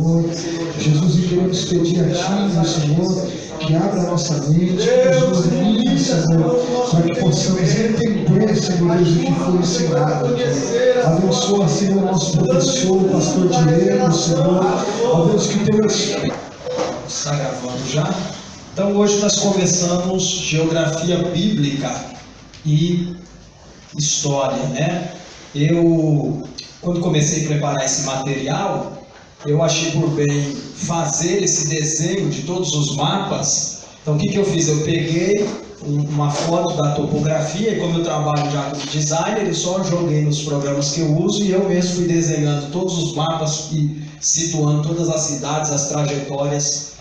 Senhor. Jesus, e queremos pedir a Ti, meu Senhor, que abra a nossa mente, que nos ilumine, Senhor, para que possamos entender, Senhor Deus, o que foi ensinado. Abençoa, Senhor, nosso professor, o pastor Diego, Senhor. Ó Deus, que Teu Espírito. Está gravando já? Então hoje nós começamos geografia bíblica e história, né? Quando comecei a preparar esse material, eu achei por bem fazer esse desenho de todos os mapas. Então o que eu fiz? Eu peguei uma foto da topografia, e como eu trabalho já como designer, eu só joguei nos programas que eu uso, e eu mesmo fui desenhando todos os mapas e situando todas as cidades, as trajetórias.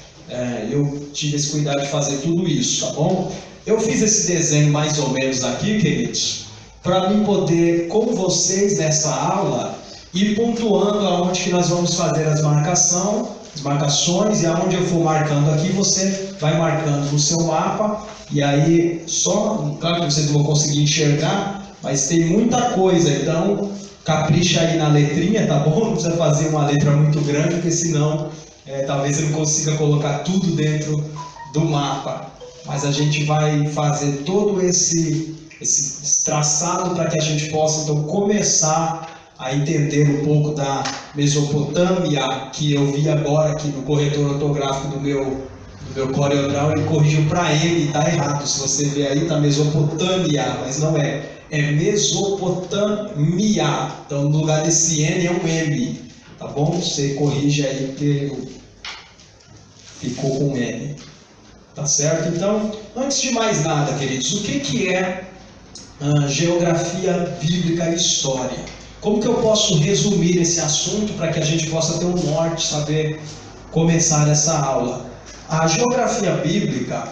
Eu tive esse cuidado de fazer tudo isso, tá bom? Eu fiz esse desenho mais ou menos aqui, queridos, para mim poder, com vocês nessa aula, ir pontuando aonde que nós vamos fazer as marcações, e aonde eu for marcando aqui, você vai marcando no seu mapa, e aí, claro que vocês não vão conseguir enxergar, mas tem muita coisa, então capricha aí na letrinha, tá bom? Não precisa fazer uma letra muito grande, porque senão talvez eu não consiga colocar tudo dentro do mapa. Mas a gente vai fazer todo esse traçado para que a gente possa então começar a entender um pouco da Mesopotâmia, que eu vi agora aqui no corretor ortográfico do meu CorelDRAW, ele corrigiu para M, está errado. Se você ver aí, está Mesopotâmia, mas não é. É Mesopotâmia. Então, no lugar desse N é um M. Tá bom? Você corrige aí, porque ficou com N. Tá certo? Então, antes de mais nada, queridos, o que é geografia bíblica e história? Como que eu posso resumir esse assunto para que a gente possa ter um norte, saber começar essa aula? A geografia bíblica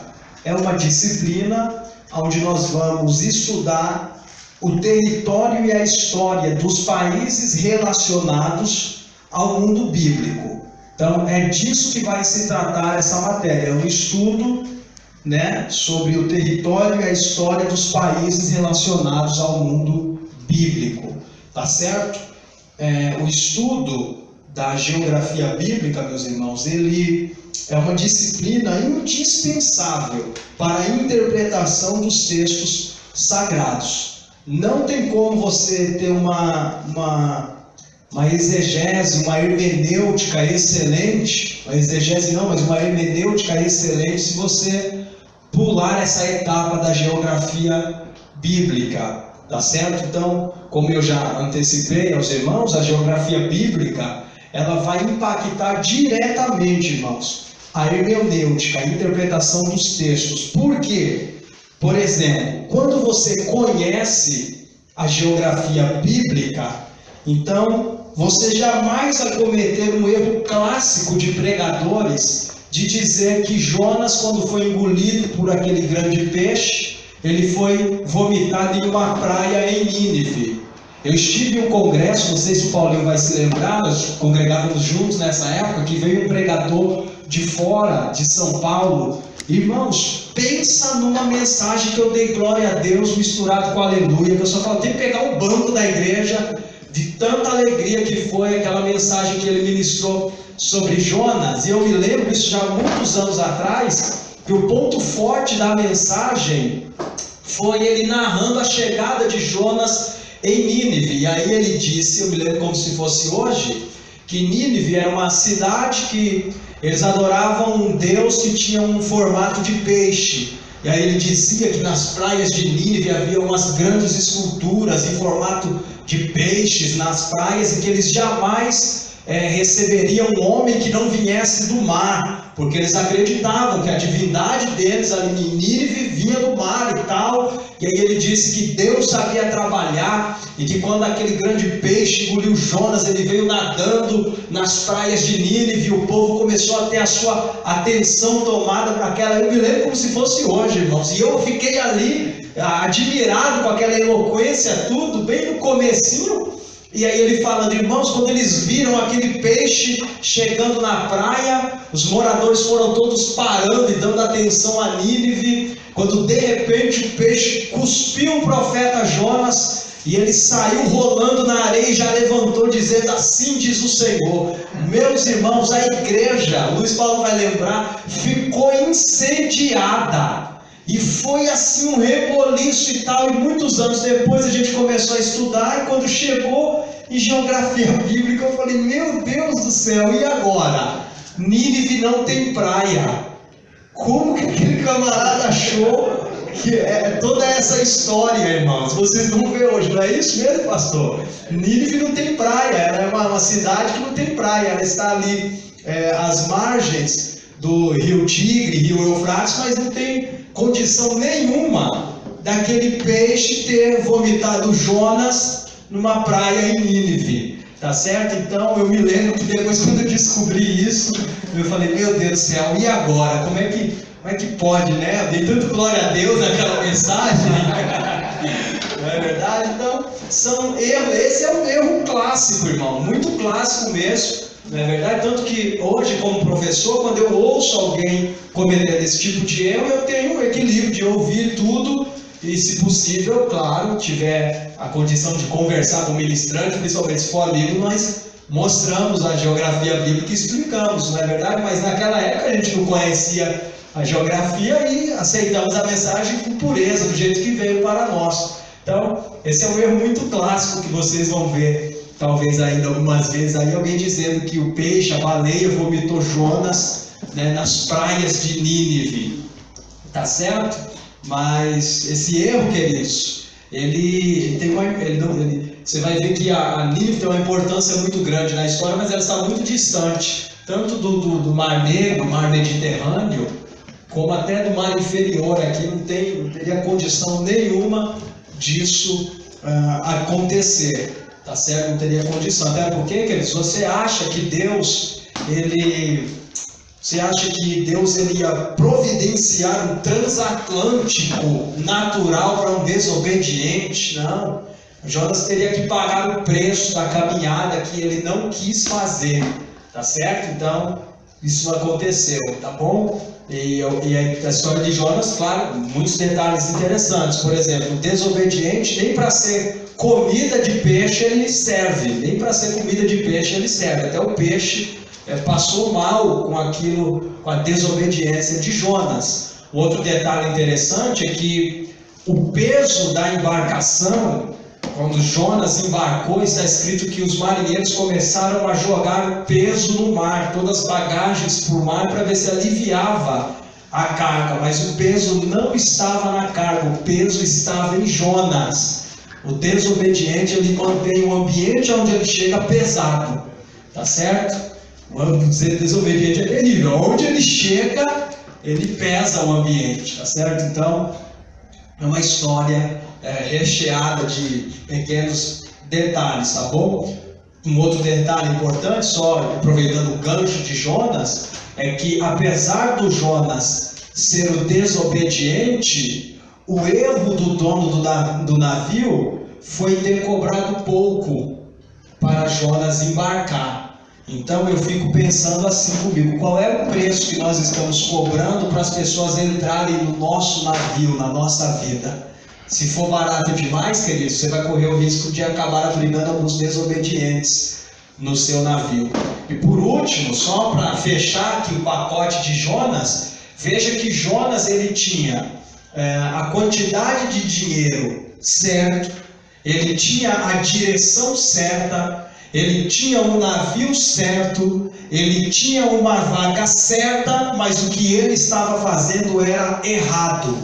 é uma disciplina onde nós vamos estudar o território e a história dos países relacionados ao mundo bíblico. Então, é disso que vai se tratar essa matéria, é um estudo, né, sobre o território e a história dos países relacionados ao mundo bíblico. Tá certo? O estudo da geografia bíblica, meus irmãos, ele é uma disciplina indispensável para a interpretação dos textos sagrados. Não tem como você ter uma exegese, uma hermenêutica excelente, uma hermenêutica excelente se você pular essa etapa da geografia bíblica. Tá certo? Então, como eu já antecipei aos irmãos, a geografia bíblica, ela vai impactar diretamente, irmãos, a hermenêutica, a interpretação dos textos. Por quê? Por exemplo, quando você conhece a geografia bíblica, então você jamais vai cometer um erro clássico de pregadores de dizer que Jonas, quando foi engolido por aquele grande peixe, ele foi vomitado em uma praia em Nínive. Eu estive em um congresso, não sei se o Paulinho vai se lembrar, nós congregávamos juntos nessa época, que veio um pregador de fora, de São Paulo. Irmãos, pensa numa mensagem que eu dei glória a Deus misturado com aleluia, que eu só falei, tem que pegar o banco da igreja, de tanta alegria que foi aquela mensagem que ele ministrou sobre Jonas. E eu me lembro, isso já há muitos anos atrás, que o ponto forte da mensagem foi ele narrando a chegada de Jonas em Nínive. E aí ele disse, eu me lembro como se fosse hoje, que Nínive era uma cidade que eles adoravam um Deus que tinha um formato de peixe. E aí ele dizia que nas praias de Nínive havia umas grandes esculturas em formato de peixes nas praias, e que eles jamais receberiam um homem que não viesse do mar, porque eles acreditavam que a divindade deles ali em Nínive vinha do mar e tal. E aí ele disse que Deus sabia trabalhar, e que quando aquele grande peixe engoliu Jonas, ele veio nadando nas praias de Nínive, e o povo começou a ter a sua atenção tomada para aquela. Eu me lembro como se fosse hoje, irmãos, e eu fiquei ali admirado com aquela eloquência, tudo bem no comecinho. E aí ele falando, irmãos, quando eles viram aquele peixe chegando na praia, os moradores foram todos parando e dando atenção a Nínive, quando de repente o peixe cuspiu o profeta Jonas, E ele saiu rolando na areia e já levantou dizendo: assim diz o Senhor. Meus irmãos, a igreja, Luiz Paulo vai lembrar, ficou incendiada. E foi assim um reboliço e tal. E muitos anos depois a gente começou a estudar. E quando chegou em geografia bíblica, eu falei: meu Deus do céu, e agora? Nínive não tem praia. Como que aquele camarada achou que é toda essa história, irmãos? Vocês não vê hoje, não é isso mesmo, pastor? Nínive não tem praia, ela é uma cidade que não tem praia, ela está ali às margens do rio Tigre, rio Eufrates, mas não tem condição nenhuma daquele peixe ter vomitado Jonas numa praia em Nínive, tá certo? Então eu me lembro que depois, quando eu descobri isso, eu falei: meu Deus do céu, e agora? Como é que pode, né? Eu dei tanto glória a Deus naquela mensagem. Não é verdade? Então, são erros. Esse é um erro clássico, irmão, muito clássico mesmo. Não é verdade? Tanto que hoje, como professor, quando eu ouço alguém cometendo esse tipo de erro, eu tenho um equilíbrio de ouvir tudo e, se possível, claro, tiver a condição de conversar com o ministrante, principalmente se for amigo, nós mostramos a geografia bíblica e explicamos, não é verdade? Mas naquela época a gente não conhecia a geografia e aceitamos a mensagem com pureza, do jeito que veio para nós. Então, esse é um erro muito clássico que vocês vão ver. Talvez ainda algumas vezes aí alguém dizendo que o peixe, a baleia, vomitou Jonas, né, nas praias de Nínive. Tá certo? Mas esse erro, queridos, você vai ver que a Nínive tem uma importância muito grande na história, mas ela está muito distante, tanto do Mar Negro, Mar Mediterrâneo, como até do Mar Inferior. Aqui não teria condição nenhuma disso acontecer. Tá certo? Não teria condição. Até porque, queridos, você acha que Deus ia providenciar um transatlântico natural para um desobediente? Não. Jonas teria que pagar o preço da caminhada que ele não quis fazer. Tá certo? Então, isso aconteceu, tá bom? E a história de Jonas, claro, muitos detalhes interessantes. Por exemplo, o desobediente, nem para ser comida de peixe ele serve, nem para ser comida de peixe ele serve. Até o peixe passou mal com a desobediência de Jonas. Outro detalhe interessante é que o peso da embarcação, quando Jonas embarcou, está escrito que os marinheiros começaram a jogar peso no mar, todas as bagagens por mar, para ver se aliviava a carga, mas o peso não estava na carga, o peso estava em Jonas. O desobediente, ele mantém o ambiente onde ele chega pesado, tá certo? O desobediente é terrível, onde ele chega, ele pesa o ambiente, tá certo? Então, é uma história recheada de pequenos detalhes, tá bom? Um outro detalhe importante, só aproveitando o gancho de Jonas, é que apesar do Jonas ser o desobediente, o erro do dono do navio foi ter cobrado pouco para Jonas embarcar. Então eu fico pensando assim comigo: qual é o preço que nós estamos cobrando para as pessoas entrarem no nosso navio, na nossa vida? Se for barato demais, querido, você vai correr o risco de acabar abrigando alguns desobedientes no seu navio. E por último, só para fechar aqui o pacote de Jonas, veja que Jonas ele tinha a quantidade de dinheiro certo, ele tinha a direção certa, ele tinha um navio certo, ele tinha uma vaga certa, mas o que ele estava fazendo era errado.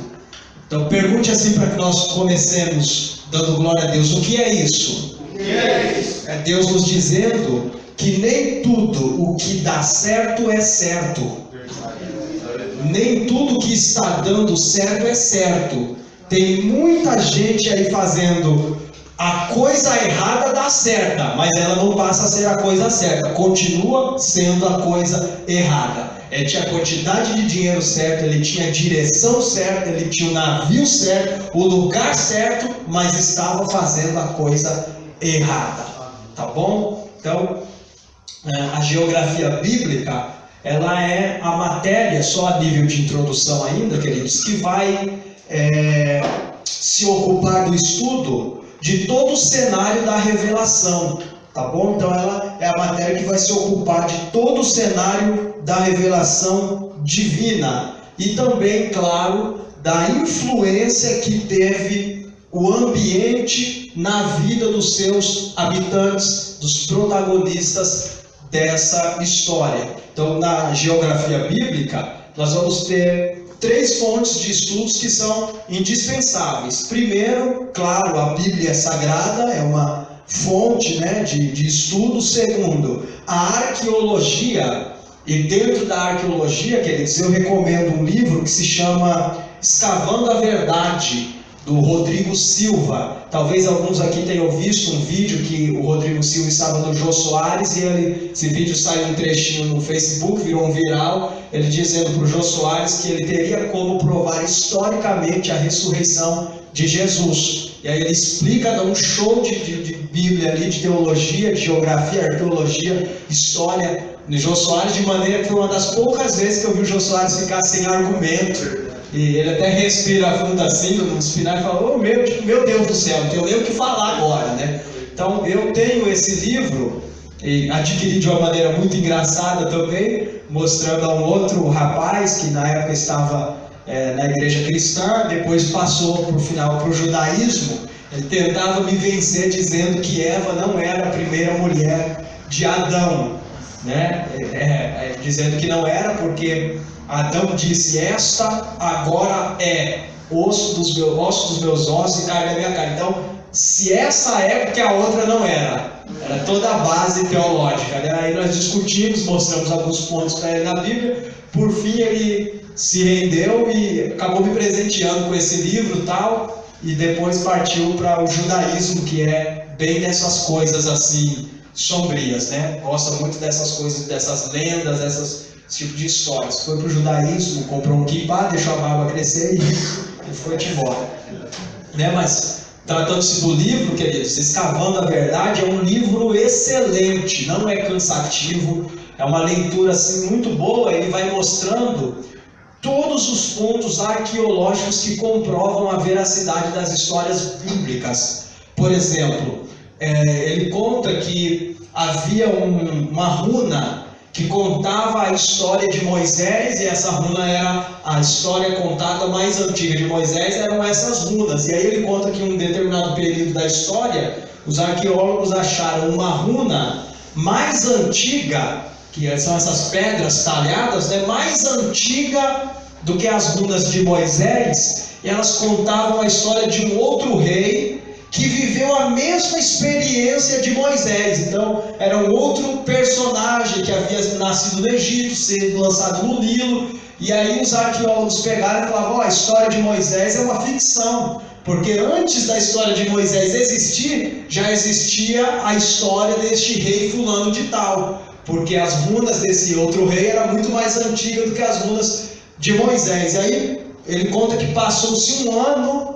Então pergunte assim para que nós comecemos dando glória a Deus: o que é isso? O que é isso? É Deus nos dizendo que nem tudo o que dá certo é certo. Nem tudo que está dando certo é certo. Tem muita gente aí fazendo a coisa errada dá certa, mas ela não passa a ser a coisa certa, continua sendo a coisa errada. Ele tinha a quantidade de dinheiro certo, ele tinha a direção certa, ele tinha o navio certo, o lugar certo, mas estava fazendo a coisa errada. Tá bom? Então, a geografia bíblica, ela é a matéria, só a nível de introdução ainda, queridos, que vai se ocupar do estudo de todo o cenário da revelação, tá bom? Então ela é a matéria que vai se ocupar de todo o cenário da revelação divina e também, claro, da influência que teve o ambiente na vida dos seus habitantes, dos protagonistas dessa história. Então, na geografia bíblica, nós vamos ter 3 fontes de estudos que são indispensáveis. Primeiro, claro, a Bíblia Sagrada é uma fonte, né, de estudo. Segundo, a arqueologia. E dentro da arqueologia, queridos, eu recomendo um livro que se chama Escavando a Verdade, do Rodrigo Silva. Talvez alguns aqui tenham visto um vídeo que o Rodrigo Silva estava no Jô Soares e esse vídeo saiu um trechinho no Facebook, virou um viral, ele dizendo para o Jô Soares que ele teria como provar historicamente a ressurreição de Jesus. E aí ele explica, dá um show de Bíblia ali, de teologia, de geografia, arqueologia, história, no Jô Soares, de maneira que foi uma das poucas vezes que eu vi o Jô Soares ficar sem argumento. E ele até respira fundo assim, nos finais, e fala: oh, meu Deus do céu, não tenho nem o que falar agora, né? Então eu tenho esse livro, e adquiri de uma maneira muito engraçada também, mostrando a um outro rapaz que na época estava na igreja cristã, depois passou por final para o judaísmo. Ele tentava me vencer dizendo que Eva não era a primeira mulher de Adão, né? Dizendo que não era porque Adão disse: esta agora é osso dos meus ossos e carne da minha carne. Então, se essa é, porque a outra não era. Era toda a base teológica, né? Aí nós discutimos, mostramos alguns pontos para ele na Bíblia. Por fim, ele se rendeu e acabou me presenteando com esse livro e tal. E depois partiu para o judaísmo, que é bem dessas coisas assim sombrias, né? Gosta muito dessas coisas, dessas lendas, esse tipo de histórias. Foi para o judaísmo, comprou um kippah, deixou a barba crescer e foi-te embora, né? Mas tratando-se do livro, queridos, Escavando a Verdade, é um livro excelente, não é cansativo, é uma leitura assim muito boa. Ele vai mostrando todos os pontos arqueológicos que comprovam a veracidade das histórias bíblicas. Por exemplo, ele conta que havia uma runa que contava a história de Moisés, e essa runa era a história contada mais antiga de Moisés, eram essas runas. E aí ele conta que em um determinado período da história, os arqueólogos acharam uma runa mais antiga, que são essas pedras talhadas, né, mais antiga do que as runas de Moisés, e elas contavam a história de um outro rei que viveu a mesma experiência de Moisés. Então, era um outro personagem que havia nascido no Egito, sendo lançado no Nilo, e aí os arqueólogos pegaram e falavam: a história de Moisés é uma ficção, porque antes da história de Moisés existir, já existia a história deste rei fulano de tal, porque as runas desse outro rei eram muito mais antigas do que as runas de Moisés. E aí ele conta que passou-se um ano,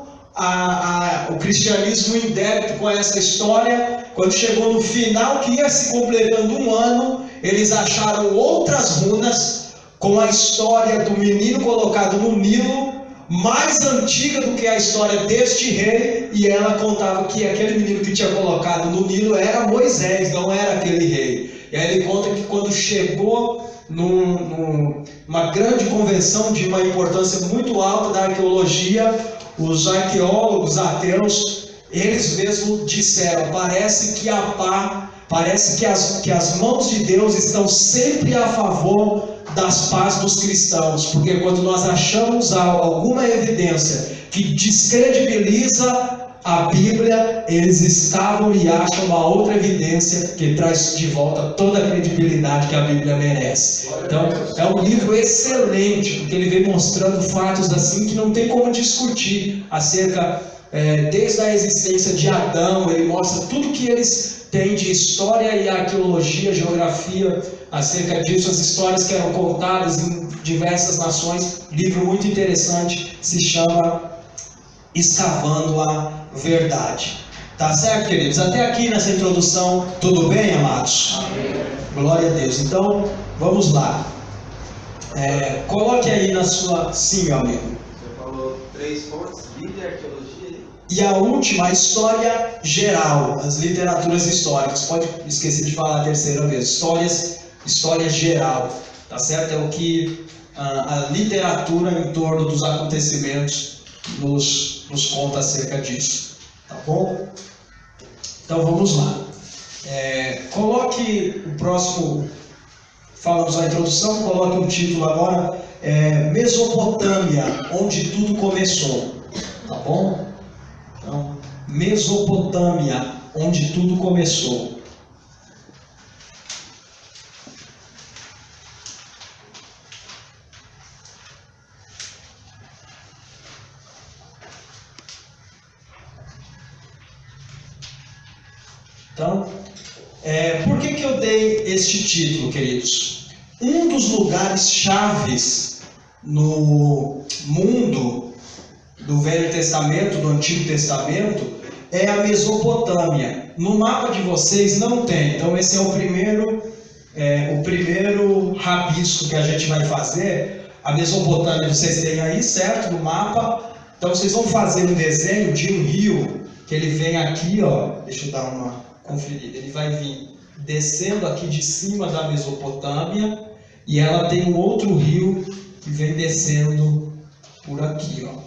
o cristianismo em débito com essa história. Quando chegou no final, que ia se completando um ano, eles acharam outras runas com a história do menino colocado no Nilo, mais antiga do que a história deste rei, e ela contava que aquele menino que tinha colocado no Nilo era Moisés, não era aquele rei. E aí ele conta que quando chegou numa grande convenção de uma importância muito alta da arqueologia, os arqueólogos ateus, eles mesmos disseram: parece que as mãos de Deus estão sempre a favor das paz dos cristãos, porque quando nós achamos alguma evidência que descredibiliza a Bíblia, eles escavam e acham uma outra evidência que traz de volta toda a credibilidade que a Bíblia merece. Então, é um livro excelente, porque ele vem mostrando fatos assim que não tem como discutir acerca, desde a existência de Adão. Ele mostra tudo que eles têm de história e arqueologia, geografia acerca disso, as histórias que eram contadas em diversas nações. Livro muito interessante, se chama Escavando a Verdade. Tá certo, queridos? Até aqui nessa introdução, tudo bem, amados? Amém. Glória a Deus. Então, vamos lá. Coloque aí na sua... Sim, meu amigo. Você falou 3 fontes, Bíblia e arqueologia. E a última, a história geral, as literaturas históricas. Pode esquecer de falar a terceira vez. História geral, tá certo? É o que a literatura em torno dos acontecimentos nos conta acerca disso, tá bom? Então vamos lá. Coloque o próximo, falamos a introdução, coloque o título agora, Mesopotâmia, onde tudo começou, tá bom? Então, Mesopotâmia, onde tudo começou. Então, por que eu dei este título, queridos? Um dos lugares chaves no mundo do Velho Testamento, do Antigo Testamento, é a Mesopotâmia. No mapa de vocês não tem, então esse é o primeiro rabisco que a gente vai fazer. A Mesopotâmia vocês têm aí, certo? No mapa. Então vocês vão fazer um desenho de um rio, que ele vem aqui, ó, deixa eu dar uma conferida, ele vai vir descendo aqui de cima da Mesopotâmia, e ela tem um outro rio que vem descendo por aqui, ó.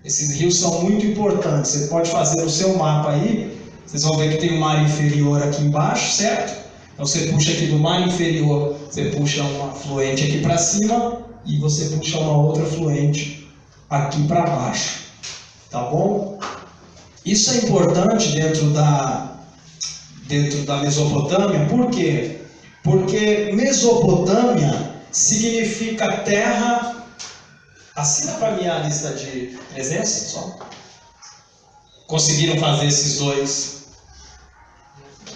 Esses rios são muito importantes. Você pode fazer no seu mapa aí, vocês vão ver que tem um mar inferior aqui embaixo, certo? Então você puxa aqui do mar inferior, você puxa uma afluente aqui para cima e você puxa uma outra afluente aqui para baixo, tá bom? Isso é importante dentro da Mesopotâmia, por quê? Porque Mesopotâmia significa terra. Assina para mim a lista de presença, só. Conseguiram fazer esses dois?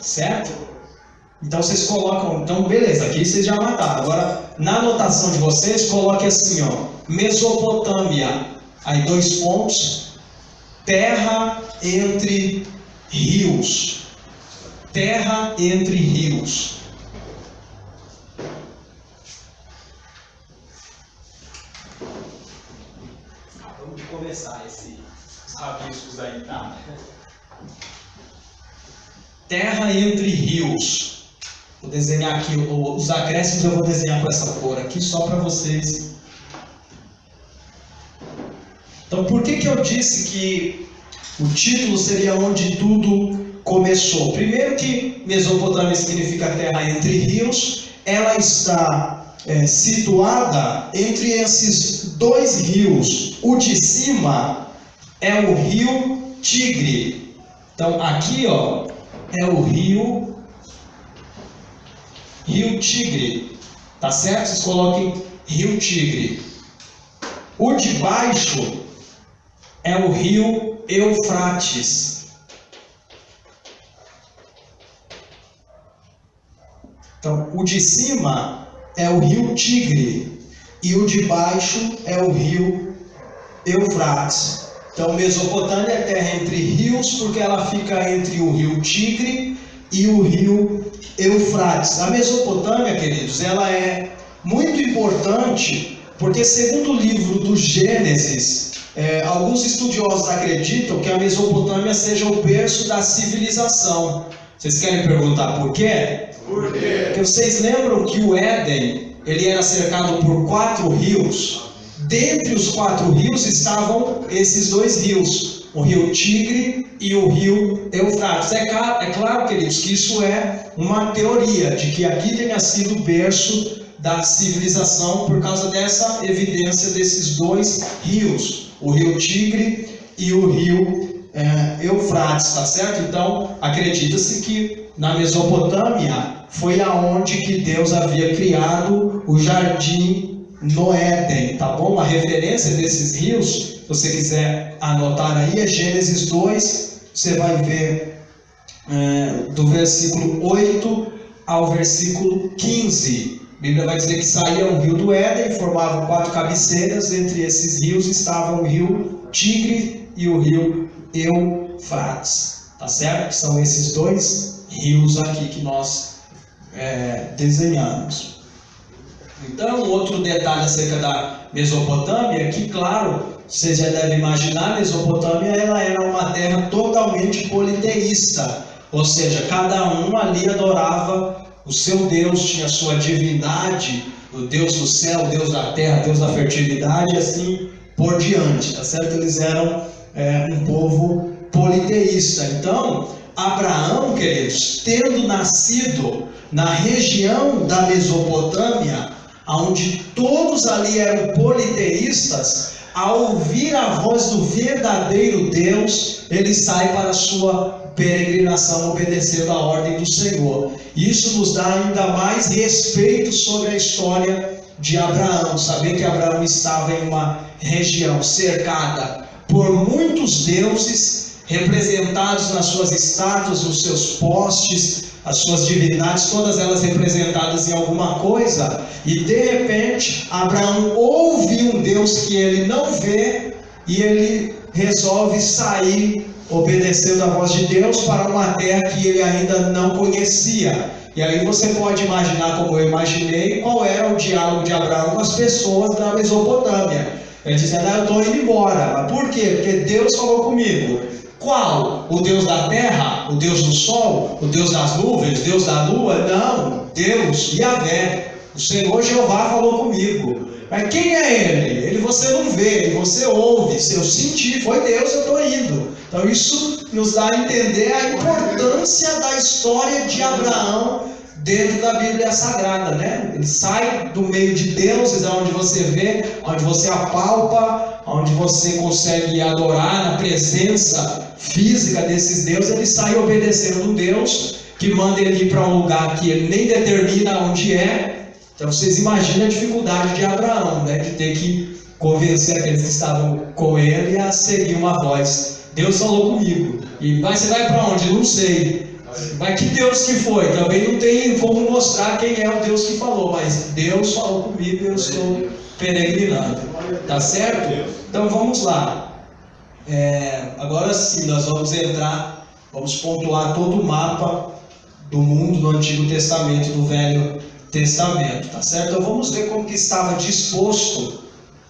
Certo? Então vocês colocam, então beleza, aqui vocês já mataram. Agora, na anotação de vocês, coloque assim, ó, Mesopotâmia, aí 2 pontos, terra entre rios. Terra entre rios. Vamos começar esses rabiscos aí, tá? Terra entre rios. Vou desenhar aqui, os acréscimos eu vou desenhar com essa cor aqui, só para vocês. Então, por que eu disse que o título seria onde tudo começou? Primeiro que Mesopotâmia significa terra entre rios. Ela está situada entre esses 2 rios. O de cima é o rio Tigre. Então aqui, ó, é o rio Tigre, tá certo? Vocês coloquem rio Tigre. O de baixo é o rio Eufrates. Então, o de cima é o rio Tigre e o de baixo é o rio Eufrates. Então, Mesopotâmia é terra entre rios, porque ela fica entre o rio Tigre e o rio Eufrates. A Mesopotâmia, queridos, ela é muito importante, porque segundo o livro do Gênesis, alguns estudiosos acreditam que a Mesopotâmia seja o berço da civilização. Vocês querem perguntar por quê? Por quê? Porque vocês lembram que o Éden, ele era cercado por 4 rios. Dentre os 4 rios estavam esses 2 rios, o rio Tigre e o rio Eufrates. É claro, queridos, que isso é uma teoria, de que aqui tenha sido o berço da civilização por causa dessa evidência desses 2 rios, o rio Tigre e o rio Eufrates, tá certo? Então, acredita-se que na Mesopotâmia foi aonde que Deus havia criado o jardim no Éden, tá bom? A referência desses rios, se você quiser anotar aí, é Gênesis 2, você vai ver do versículo 8 ao versículo 15. A Bíblia vai dizer que saía um rio do Éden, formavam 4 cabeceiras, entre esses rios estavam o rio Tigre e o rio Eufrates, tá certo? São esses 2 rios aqui que nós desenhamos. Então, outro detalhe acerca da Mesopotâmia é que, claro, você já deve imaginar, a Mesopotâmia ela era uma terra totalmente politeísta, ou seja, cada um ali adorava o seu Deus, tinha a sua divindade, o Deus do céu, o Deus da terra, o Deus da fertilidade, e assim por diante, tá certo? Eles eram um povo politeísta. Então, Abraão, queridos, tendo nascido na região da Mesopotâmia, onde todos ali eram politeístas, ao ouvir a voz do verdadeiro Deus, ele sai para a sua peregrinação, obedecendo a ordem do Senhor. Isso nos dá ainda mais respeito sobre a história de Abraão. Saber que Abraão estava em uma região cercada por muitos deuses, representados nas suas estátuas, nos seus postes, as suas divindades, todas elas representadas em alguma coisa, e de repente Abraão ouve um Deus que ele não vê, e ele resolve sair obedecendo a voz de Deus para uma terra que ele ainda não conhecia. E aí você pode imaginar, como eu imaginei, qual era o diálogo de Abraão com as pessoas da Mesopotâmia. Ele dizendo: eu estou indo embora. Mas por quê? Porque Deus falou comigo. Qual? O Deus da terra? O Deus do sol? O Deus das nuvens? O Deus da lua? Não, Deus, Yahvé. O Senhor Jeová falou comigo. Mas quem é Ele? Ele você não vê, ele você ouve. Se eu senti, foi Deus, eu estou indo. Então isso nos dá a entender a importância da história de Abraão dentro da Bíblia Sagrada, né? Ele sai do meio de deuses, onde você vê, onde você apalpa, onde você consegue adorar na presença física desses deuses. Ele sai obedecendo um Deus que manda ele ir para um lugar que ele nem determina onde é. Então vocês imaginam a dificuldade de Abraão, né? De ter que convencer aqueles que estavam com ele a seguir uma voz. Deus falou comigo. Mas você vai para onde? Não sei. Mas que Deus que foi? Também não tem como mostrar quem é o Deus que falou, mas Deus falou comigo e eu estou peregrinando. Tá certo? Então vamos lá. Agora sim, nós vamos entrar, vamos pontuar todo o mapa do mundo do Antigo Testamento, do Velho Testamento. Tá certo? Então vamos ver como que estava disposto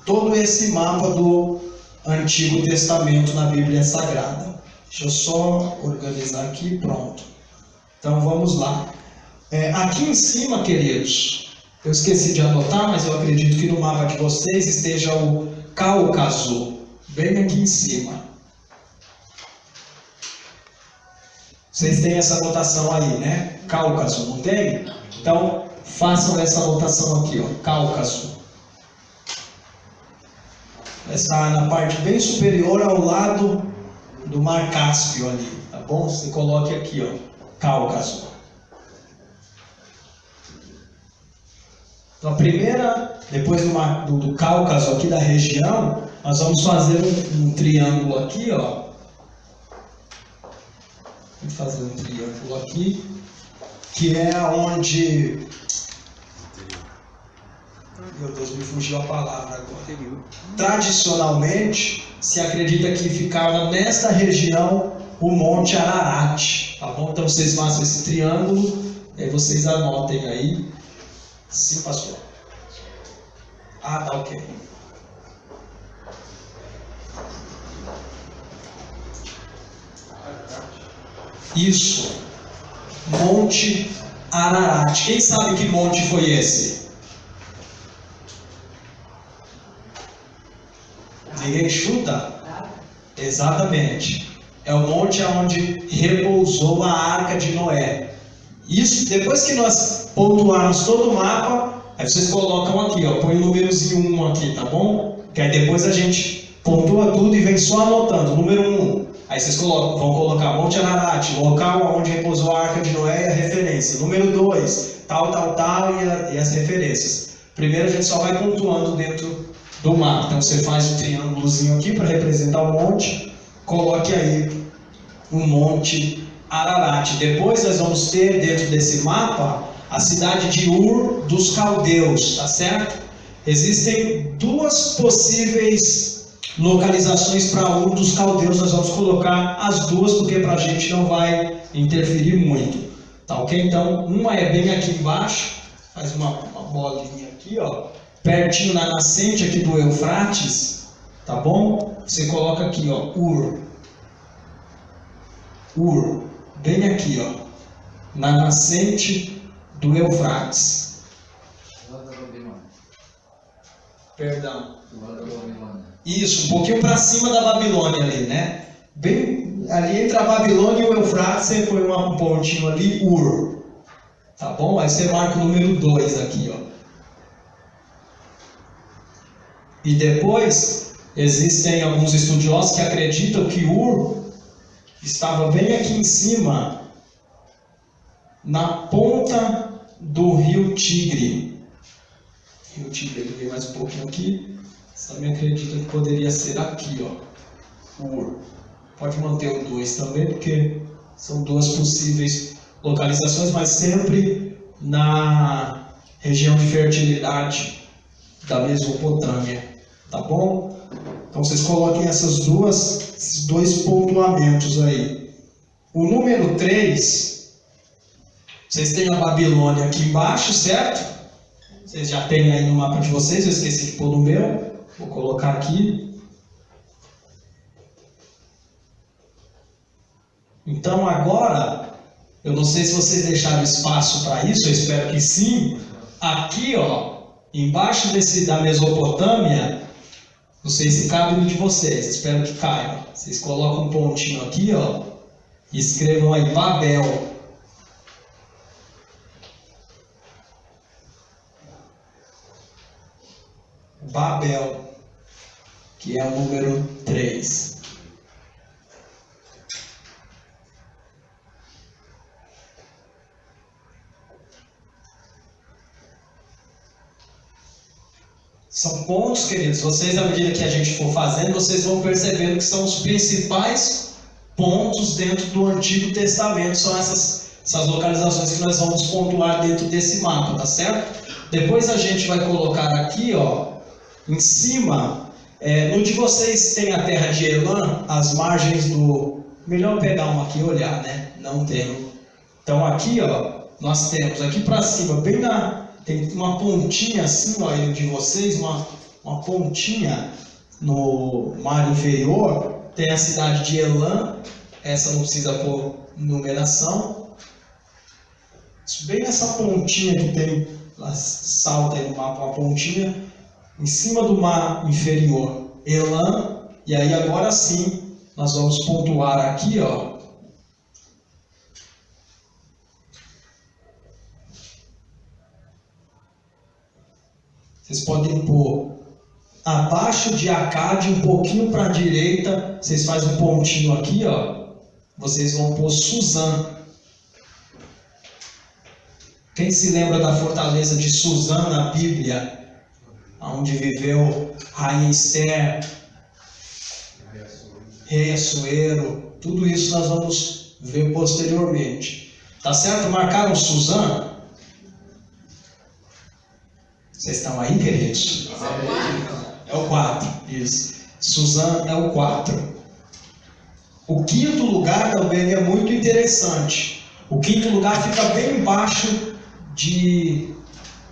todo esse mapa do Antigo Testamento na Bíblia Sagrada. Deixa eu só organizar aqui, pronto. Então vamos lá. Aqui em cima, queridos, eu esqueci de anotar, mas eu acredito que no mapa de vocês esteja o Cáucaso, bem aqui em cima. Vocês têm essa anotação aí, né? Cáucaso, não tem? Então façam essa anotação aqui, ó, Cáucaso. Está na parte bem superior ao lado do Mar Cáspio ali, tá bom? Você coloque aqui, ó, Cáucaso. Então a primeira, depois do Cáucaso aqui da região, nós vamos fazer um triângulo aqui, ó. Vamos fazer um triângulo aqui, que é onde... Meu Deus, me fugiu a palavra agora. Tradicionalmente, se acredita que ficava nesta região o Monte Ararat, tá bom? Então vocês façam esse triângulo, aí vocês anotem aí. Sim, pastor. Ah, tá ok. Isso. Monte Ararat. Quem sabe que monte foi esse? Ninguém chuta? Exatamente. É o monte onde repousou a Arca de Noé. Isso, depois que nós pontuarmos todo o mapa, aí vocês colocam aqui, ó, põe o númerozinho 1 aqui, tá bom? Que aí depois a gente pontua tudo e vem só anotando, número 1. Aí vocês vão colocar Monte Ararat, local onde repousou a Arca de Noé e a referência. Número 2, tal, e as referências. Primeiro a gente só vai pontuando dentro do mapa. Então você faz um triângulozinho aqui para representar o monte, coloque aí o Monte Ararat. Depois nós vamos ter dentro desse mapa a cidade de Ur dos Caldeus, tá certo? Existem duas possíveis localizações para Ur dos Caldeus, nós vamos colocar as duas porque para a gente não vai interferir muito, tá ok? Então uma é bem aqui embaixo, faz uma bolinha aqui, ó, pertinho na nascente aqui do Eufrates, tá bom? Você coloca aqui, ó, Ur, bem aqui, ó, na nascente do Eufrates. Perdão. Isso, um pouquinho para cima da Babilônia ali, né? Bem ali entre a Babilônia e o Eufrates, você põe um pontinho ali, Ur. Tá bom? Aí você marca o número 2 aqui, ó. E depois, existem alguns estudiosos que acreditam que Ur estava bem aqui em cima, na ponta do rio Tigre. Rio Tigre, ele veio mais um pouquinho aqui. Você também acredita que poderia ser aqui, ó. Ur. Pode manter o 2 também, porque são duas possíveis localizações, mas sempre na região de fertilidade da Mesopotâmia, tá bom? Então vocês coloquem esses dois pontuamentos aí. O número 3, vocês têm a Babilônia aqui embaixo, certo? Vocês já têm aí no mapa de vocês, eu esqueci de pôr no meu, vou colocar aqui. Então agora, eu não sei se vocês deixaram espaço para isso, eu espero que sim. Aqui, ó, embaixo da Mesopotâmia, não sei se cabe no de vocês, espero que caiba. Vocês colocam um pontinho aqui, ó, e escrevam aí Babel. Babel, que é o número 3. São pontos, queridos, vocês, à medida que a gente for fazendo, vocês vão percebendo que são os principais pontos dentro do Antigo Testamento, são essas localizações que nós vamos pontuar dentro desse mapa, tá certo? Depois a gente vai colocar aqui, ó, em cima, no de vocês tem a terra de Elã, as margens do... Melhor pegar um aqui e olhar, né? Não tem. Então aqui, ó, nós temos aqui para cima, bem na... Tem uma pontinha assim, ó, de vocês, uma pontinha no mar inferior, tem a cidade de Elã, essa não precisa pôr numeração. Bem nessa pontinha que tem, ela salta aí no mapa, uma pontinha, em cima do mar inferior, Elã, e aí agora sim, nós vamos pontuar aqui, ó, vocês podem pôr abaixo de Acade, um pouquinho para a direita, vocês fazem um pontinho aqui, ó, vocês vão pôr Suzã. Quem se lembra da fortaleza de Suzã na Bíblia, onde viveu Rainha Esther, Rei Assuero, tudo isso nós vamos ver posteriormente. Tá certo? Marcaram Suzã? Vocês estão aí, queridos? É o 4, isso. Suzã é o 4. O quinto lugar também é muito interessante. O quinto lugar fica bem embaixo de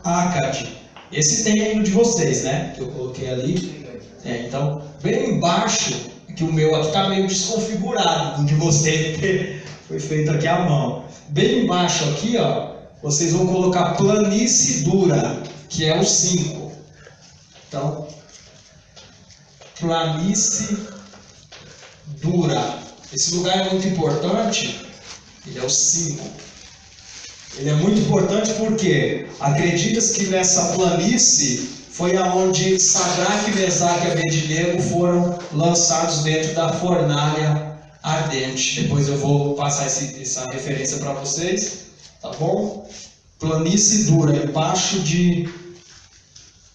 Acade. Esse tem aí no de vocês, né? Que eu coloquei ali. Então, bem embaixo, que o meu aqui está meio desconfigurado, o de vocês, porque foi feito aqui à mão. Bem embaixo aqui, ó, vocês vão colocar planície dura, que é o 5. Então, planície dura. Esse lugar é muito importante, ele é o 5. Ele é muito importante porque acredita-se que nessa planície foi aonde Sadraque, Mesaque e Abednego foram lançados dentro da fornalha ardente. Depois eu vou passar essa referência para vocês, tá bom? Planície dura, embaixo de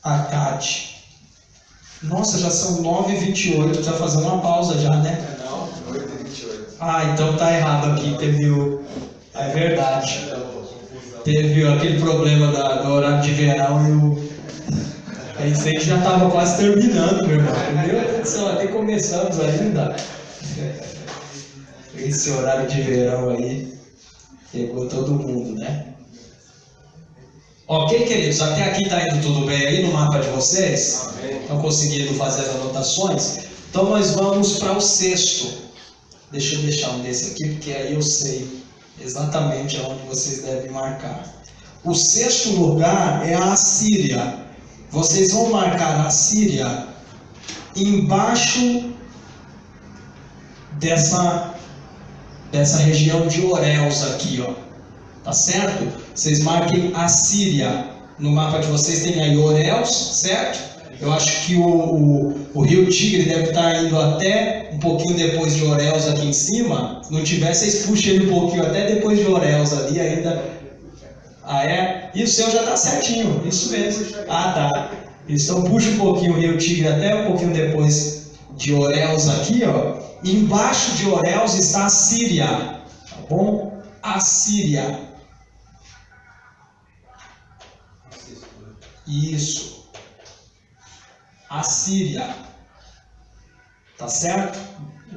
Acade. Nossa, já são 9h28, precisa fazer uma pausa já, né? Não, 8h28. Ah, então tá errado aqui, teve o... É verdade. Teve aquele problema do horário de verão e o... Pensei que já estava quase terminando, meu irmão. Meu Deus do céu, até começamos ainda. Esse horário de verão aí pegou todo mundo, né? Ok, queridos? Até aqui está indo tudo bem aí no mapa de vocês? Estão conseguindo fazer as anotações? Então nós vamos para o sexto. Deixa eu deixar um desse aqui, porque aí eu sei exatamente aonde vocês devem marcar. O sexto lugar é a Assíria. Vocês vão marcar a Assíria embaixo dessa região de Oréus aqui, ó. Tá certo? Vocês marquem a Síria. No mapa de vocês tem aí Oréus, certo? Eu acho que o rio Tigre deve estar indo até um pouquinho depois de Oréus aqui em cima. Se não tiver, vocês puxem ele um pouquinho até depois de Oréus ali ainda. Ah, é? E o seu já está certinho, isso mesmo. Ah, tá. Então puxa um pouquinho o rio Tigre até um pouquinho depois de Oréus aqui, ó. E embaixo de Oréus está a Síria, tá bom? A Síria. Isso. A Síria. Tá certo?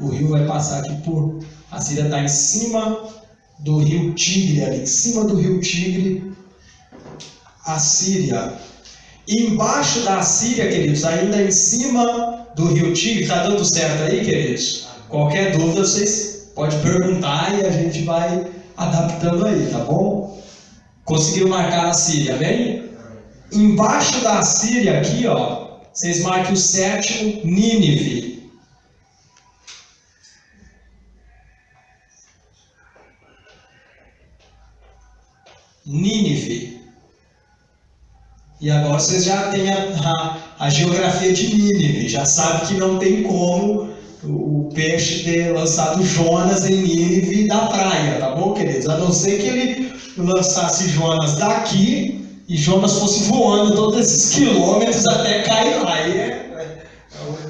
O rio vai passar aqui por... A Síria está em cima do rio Tigre, ali em cima do rio Tigre. A Síria. E embaixo da Síria, queridos, ainda em cima do rio Tigre, tá dando certo aí, queridos? Qualquer dúvida vocês podem perguntar e a gente vai adaptando aí, tá bom? Conseguiram marcar a Síria, bem? Embaixo da Síria aqui, ó, vocês marquem o sétimo, Nínive. Nínive. E agora vocês já têm a geografia de Nínive, já sabem que não tem como o peixe ter lançado Jonas em Nínive da praia, tá bom, queridos? A não ser que ele lançasse Jonas daqui e Jonas fosse voando todos esses quilômetros até cair lá. Aí é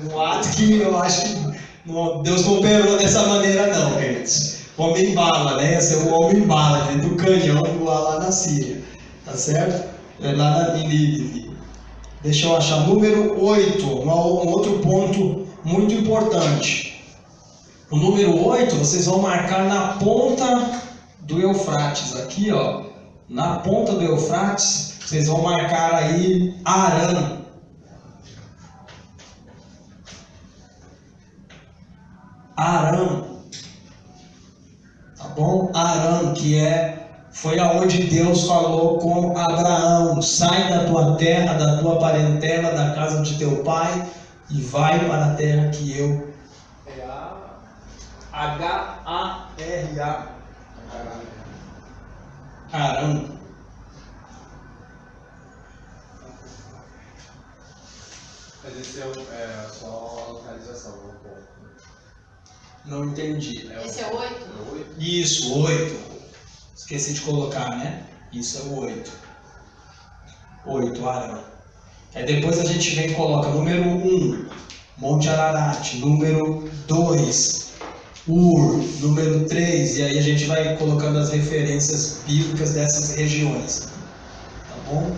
um ato que eu acho que Deus não operou dessa maneira não, queridos. Homem bala, né? Esse é o homem bala, dentro do canhão voar lá na Síria, tá certo? É lá na Nínive. Deixa eu achar. Número 8, um outro ponto muito importante. O número 8, vocês vão marcar na ponta do Eufrates, aqui, ó. Na ponta do Eufrates, vocês vão marcar aí Arã. Arã. Tá bom? Arã, que foi aonde Deus falou com Abraão: sai da tua terra, da tua parentela, da casa de teu pai e vai para a terra que eu... É H-A-R-A. Arã. Mas esse é só a localização, não o ponto. Não entendi. Esse é o 8? É o 8? Isso, 8. Esqueci de colocar, né? Isso é o 8. 8, Arã. Aí depois a gente vem e coloca número 1, Monte Ararat. Número 2, Ur. Número 3, e aí a gente vai colocando as referências bíblicas dessas regiões. Tá bom?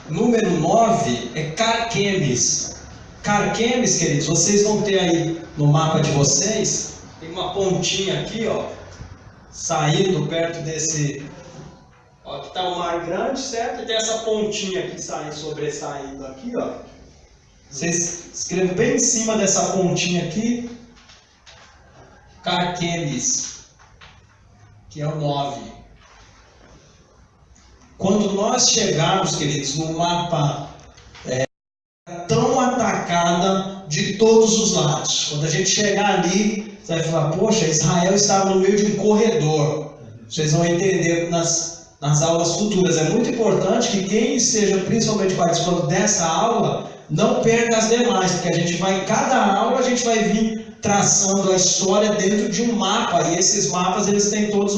Número 9 é Carquemes. Carquemes, queridos, vocês vão ter aí no mapa de vocês, tem uma pontinha aqui, ó, saindo perto desse... Ó, aqui está o Mar Grande, certo? E tem essa pontinha aqui sobressaindo aqui, ó. Vocês escrevam bem em cima dessa pontinha aqui, Carquemes, que é o 9. Quando nós chegarmos, queridos, no mapa tão atacada de todos os lados, quando a gente chegar ali, você vai falar: poxa, Israel estava no meio de um corredor. Vocês vão entender nas aulas futuras. É muito importante que quem esteja principalmente participando dessa aula não perca as demais, porque a gente vai, em cada aula a gente vai vir traçando a história dentro de um mapa, e esses mapas eles têm todos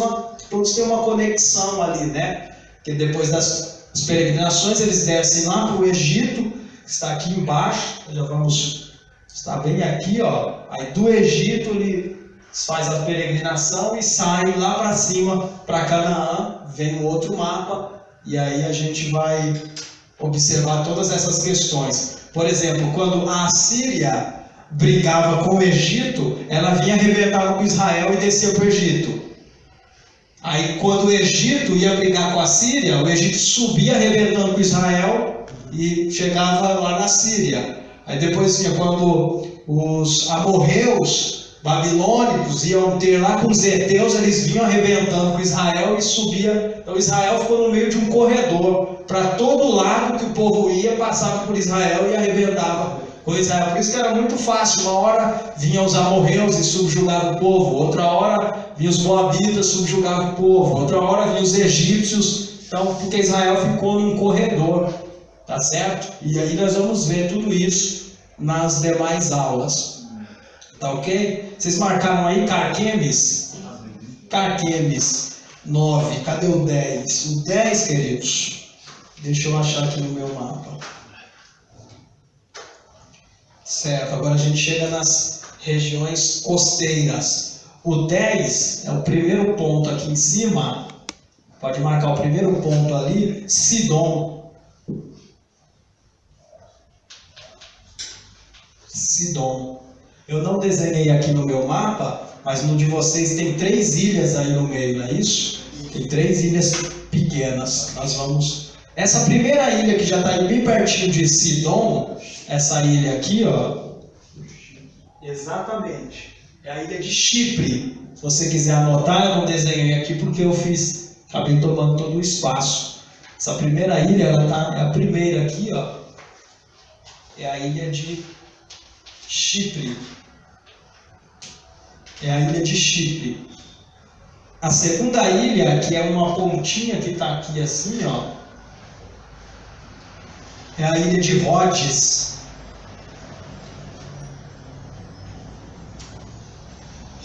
têm uma conexão ali, né? Porque depois das peregrinações eles descem lá para o Egito, que está aqui embaixo. Já vamos estar bem aqui, ó. Aí do Egito ele faz a peregrinação e sai lá para cima, para Canaã. Vem um outro mapa e aí a gente vai observar todas essas questões. Por exemplo, quando a Assíria brigava com o Egito, ela vinha, arrebentava com Israel e descia para o Egito. Aí quando o Egito ia brigar com a Síria, o Egito subia arrebentando com Israel e chegava lá na Síria. Aí depois tinha quando os amorreus babilônicos iam ter lá com os heteus, eles vinham arrebentando com Israel e subia. Então Israel ficou no meio de um corredor. Para todo lado que o povo ia, passava por Israel e arrebentava com Israel. Por isso que era muito fácil. Uma hora vinham os amorreus e subjugavam o povo. Outra hora vinham os moabitas e subjugavam o povo. Outra hora vinham os egípcios. Então, porque Israel ficou num corredor. Tá certo? E aí nós vamos ver tudo isso nas demais aulas. Tá ok? Vocês marcaram aí Carquemes? Carquemes 9. Cadê o 10? O 10, queridos. Deixa eu achar aqui no meu mapa. Certo, agora a gente chega nas regiões costeiras. O 10 é o primeiro ponto aqui em cima. Pode marcar o primeiro ponto ali. Sidom. Sidom. Eu não desenhei aqui no meu mapa, mas no de vocês tem 3 ilhas aí no meio, não é isso? Tem 3 ilhas pequenas. Nós vamos... Essa primeira ilha que já está bem pertinho de Sidom, essa ilha aqui, ó. Exatamente. É a ilha de Chipre. Se você quiser anotar, eu não desenhei aqui porque eu fiz... Acabei tomando todo o espaço. Essa primeira ilha, ela tá, é a primeira aqui, ó. É a ilha de Chipre. É a ilha de Chipre. A segunda ilha, que é uma pontinha que está aqui assim, ó, é a ilha de Rhodes.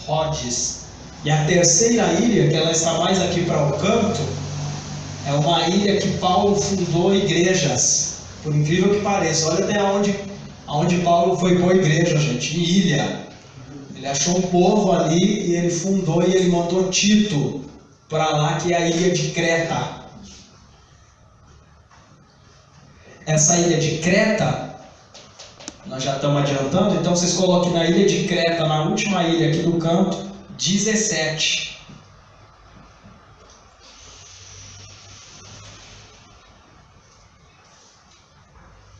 Rhodes. E a terceira ilha, que ela está mais aqui para o canto, é uma ilha que Paulo fundou igrejas. Por incrível que pareça, olha até onde Paulo foi pôr igreja, gente, em ilha. Ele achou um povo ali e ele fundou e ele mandou Tito para lá, que é a ilha de Creta. Essa ilha de Creta, nós já estamos adiantando, então vocês coloquem na ilha de Creta, na última ilha aqui do canto, 17.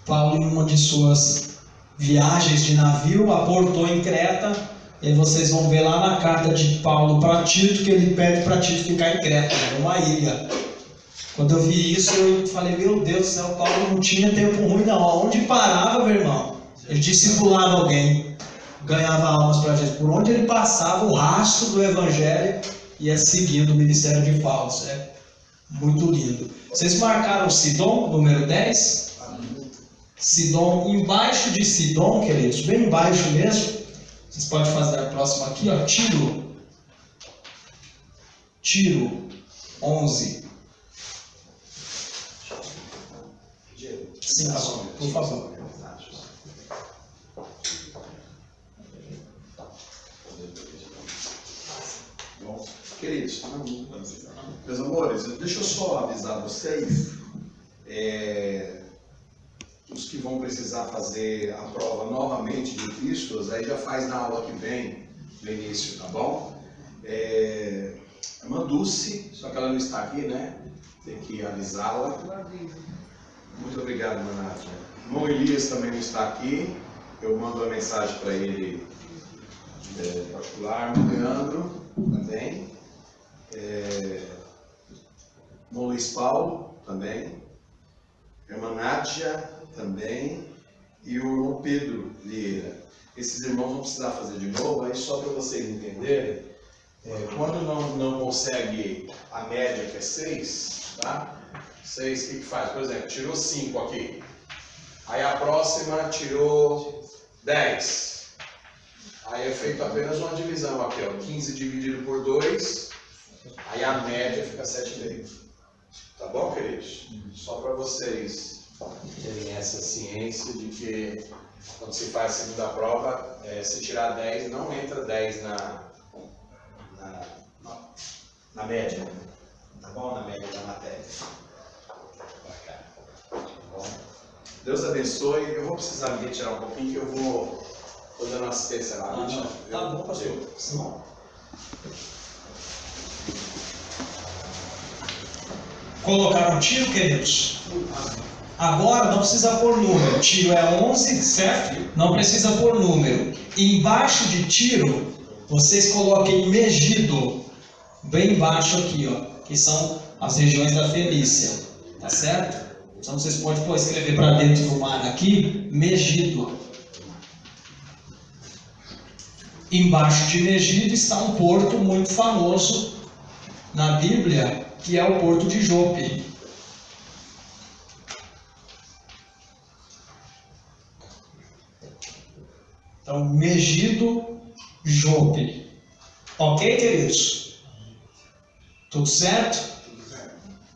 Paulo, em uma de suas viagens de navio, aportou em Creta, e vocês vão ver lá na carta de Paulo para Tito, que ele pede para Tito ficar em Creta, uma ilha. Quando eu vi isso, eu falei, meu Deus do céu, Paulo não tinha tempo ruim não. Onde parava, meu irmão? Ele discipulava alguém, ganhava almas para Jesus. Por onde ele passava, o rastro do Evangelho ia seguindo o ministério de Paulo. Isso é muito lindo. Vocês marcaram Sidom, número 10? Sidom, embaixo de Sidom, queridos, bem embaixo mesmo. Vocês podem fazer a próxima aqui, ó. Tiro 11. Sim, por favor. Bom, queridos, meus amores, deixa eu só avisar vocês, os que vão precisar fazer a prova novamente de Cristos, aí já faz na aula que vem, no início, tá bom? A irmã Dulce, só que ela não está aqui, né? Tem que avisá-la. Muito obrigado, irmã Nádia. Irmão Elias também não está aqui. Eu mando uma mensagem para ele particular. Irmão Leandro também. Irmão Luiz Paulo também. Irmã Nádia também. E o irmão Pedro Vieira. Esses irmãos vão precisar fazer de novo. Aí só para vocês entenderem, quando não consegue a média, que é 6, tá? 6, o que faz? Por exemplo, tirou 5 aqui. Aí a próxima tirou 10. Aí é feito apenas uma divisão aqui, ó. 15 dividido por 2. Aí a média fica 7,5. Tá bom, queridos? Só para vocês terem essa ciência de que quando se faz a segunda prova, se tirar 10, não entra 10 na média. Tá bom? Na média da matéria. Deus abençoe. Eu vou precisar me retirar um pouquinho, que eu vou dando assistência lá. Tá bom, pastor. Tá bom? Colocaram Tiro, queridos? Agora não precisa pôr número. Tiro é 11, certo? Não precisa pôr número. Embaixo de Tiro, vocês coloquem Megido. Bem embaixo aqui, ó. Que são as regiões da Fenícia. Tá certo? Então vocês podem escrever para dentro do mar aqui, Megido. Embaixo de Megido está um porto muito famoso na Bíblia, que é o porto de Jope. Então, Megido, Jope. Ok, queridos? Tudo certo?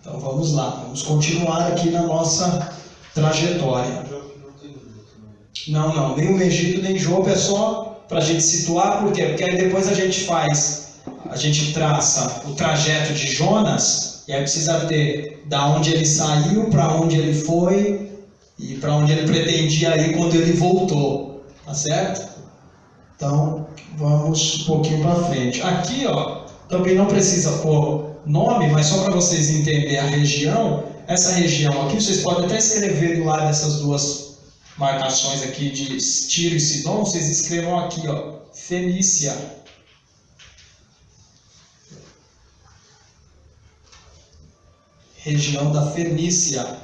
Então vamos lá, vamos continuar aqui na nossa trajetória. Não, nem o Megido nem Jope, é só para a gente situar, por quê? Porque aí depois a gente traça o trajeto de Jonas, e aí precisa ter da onde ele saiu, para onde ele foi, e para onde ele pretendia ir quando ele voltou, tá certo? Então, vamos um pouquinho para frente. Aqui, ó, também não precisa pôr nome, mas só para vocês entenderem a região, essa região aqui, vocês podem até escrever do lado dessas duas marcações aqui de Tiro e Sidom, vocês escrevam aqui, ó, Fenícia. Região da Fenícia.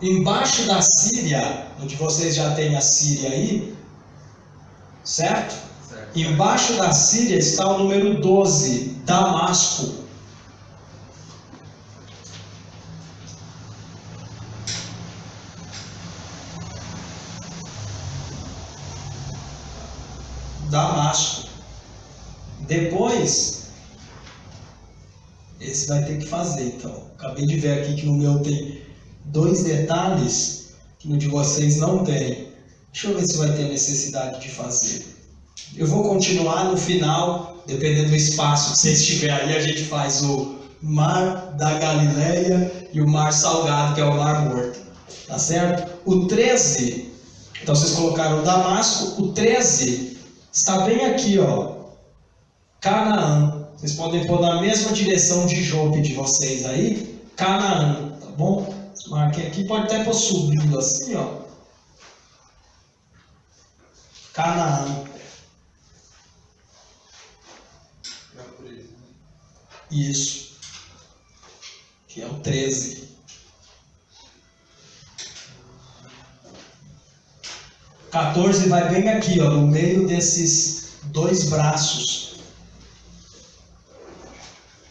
Embaixo da Síria, onde vocês já têm a Síria aí, certo? Embaixo da Síria está o número 12, Damasco. Damasco. Depois, esse vai ter que fazer, então. Acabei de ver aqui que no meu tem 2 detalhes que no de vocês não tem. Deixa eu ver se vai ter necessidade de fazer. Eu vou continuar no final, dependendo do espaço que vocês tiverem aí, a gente faz o Mar da Galileia e o Mar Salgado, que é o Mar Morto. Tá certo? O 13, então vocês colocaram Damasco, o 13 está bem aqui, ó. Canaã. Vocês podem pôr na mesma direção de Jope de vocês aí, Canaã, tá bom? Marquem aqui, pode até pôr subindo assim, ó. Canaã. Isso. Que é o 13. O 14 vai bem aqui, ó, no meio desses 2 braços.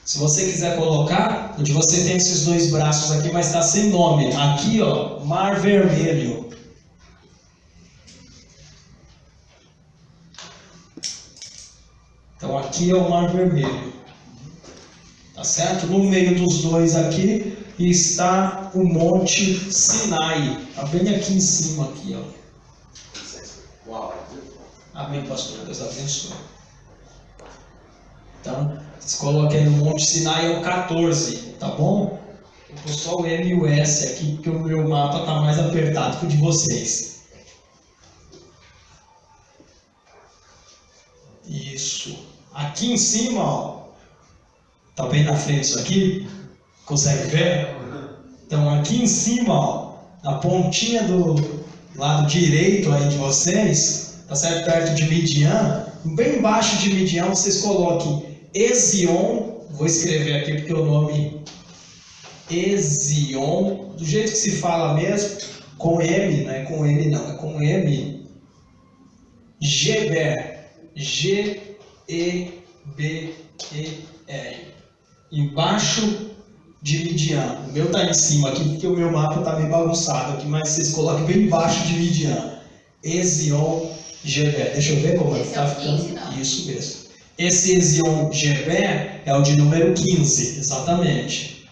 Se você quiser colocar, onde você tem esses 2 braços aqui, mas está sem nome. Aqui, ó, Mar Vermelho. Então aqui é o Mar Vermelho. Tá certo? No meio dos 2 aqui está o Monte Sinai. Está bem aqui em cima, aqui, ó. Amém, pastor. Deus abençoe. Então, vocês coloquem no Monte Sinai é o 14, tá bom? Eu vou só o M e o S aqui, porque o meu mapa está mais apertado que o de vocês. Isso. Aqui em cima, ó. Tá bem na frente isso aqui? Consegue ver? Então, aqui em cima, ó, na pontinha do lado direito aí de vocês, tá certo? Perto de Midian, bem embaixo de Midian, vocês coloquem Ezion, vou escrever aqui porque o nome Ezion, do jeito que se fala mesmo, com M, não é com N não, é com M, Geber, G-E-B-E-R, embaixo de Midian. O meu está em cima aqui porque o meu mapa está meio bagunçado aqui, mas vocês coloquem bem embaixo de Midian, Ezion, Geber. Deixa eu ver como está ficando. Isso mesmo. Esse Ezion Geber é o de número 15, exatamente.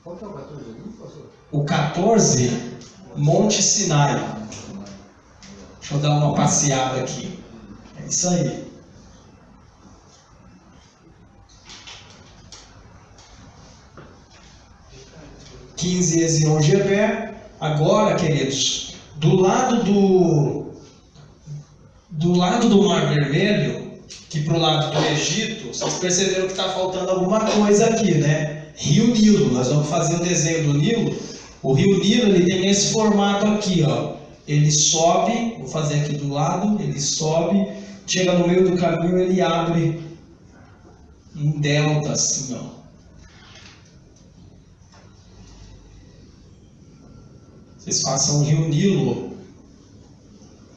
Qual que é o 14 ali, pastor? O 14, Monte Sinai. Deixa eu dar uma passeada aqui. É isso aí. (15) Ezion Geber. Agora, queridos, do lado do lado do Mar Vermelho, que para o lado do Egito, vocês perceberam que está faltando alguma coisa aqui, né? Rio Nilo, nós vamos fazer o desenho do Nilo. O Rio Nilo ele tem esse formato aqui, ó. Ele sobe, vou fazer aqui do lado, ele sobe, chega no meio do caminho, ele abre um delta assim, ó. Vocês façam o Rio Nilo.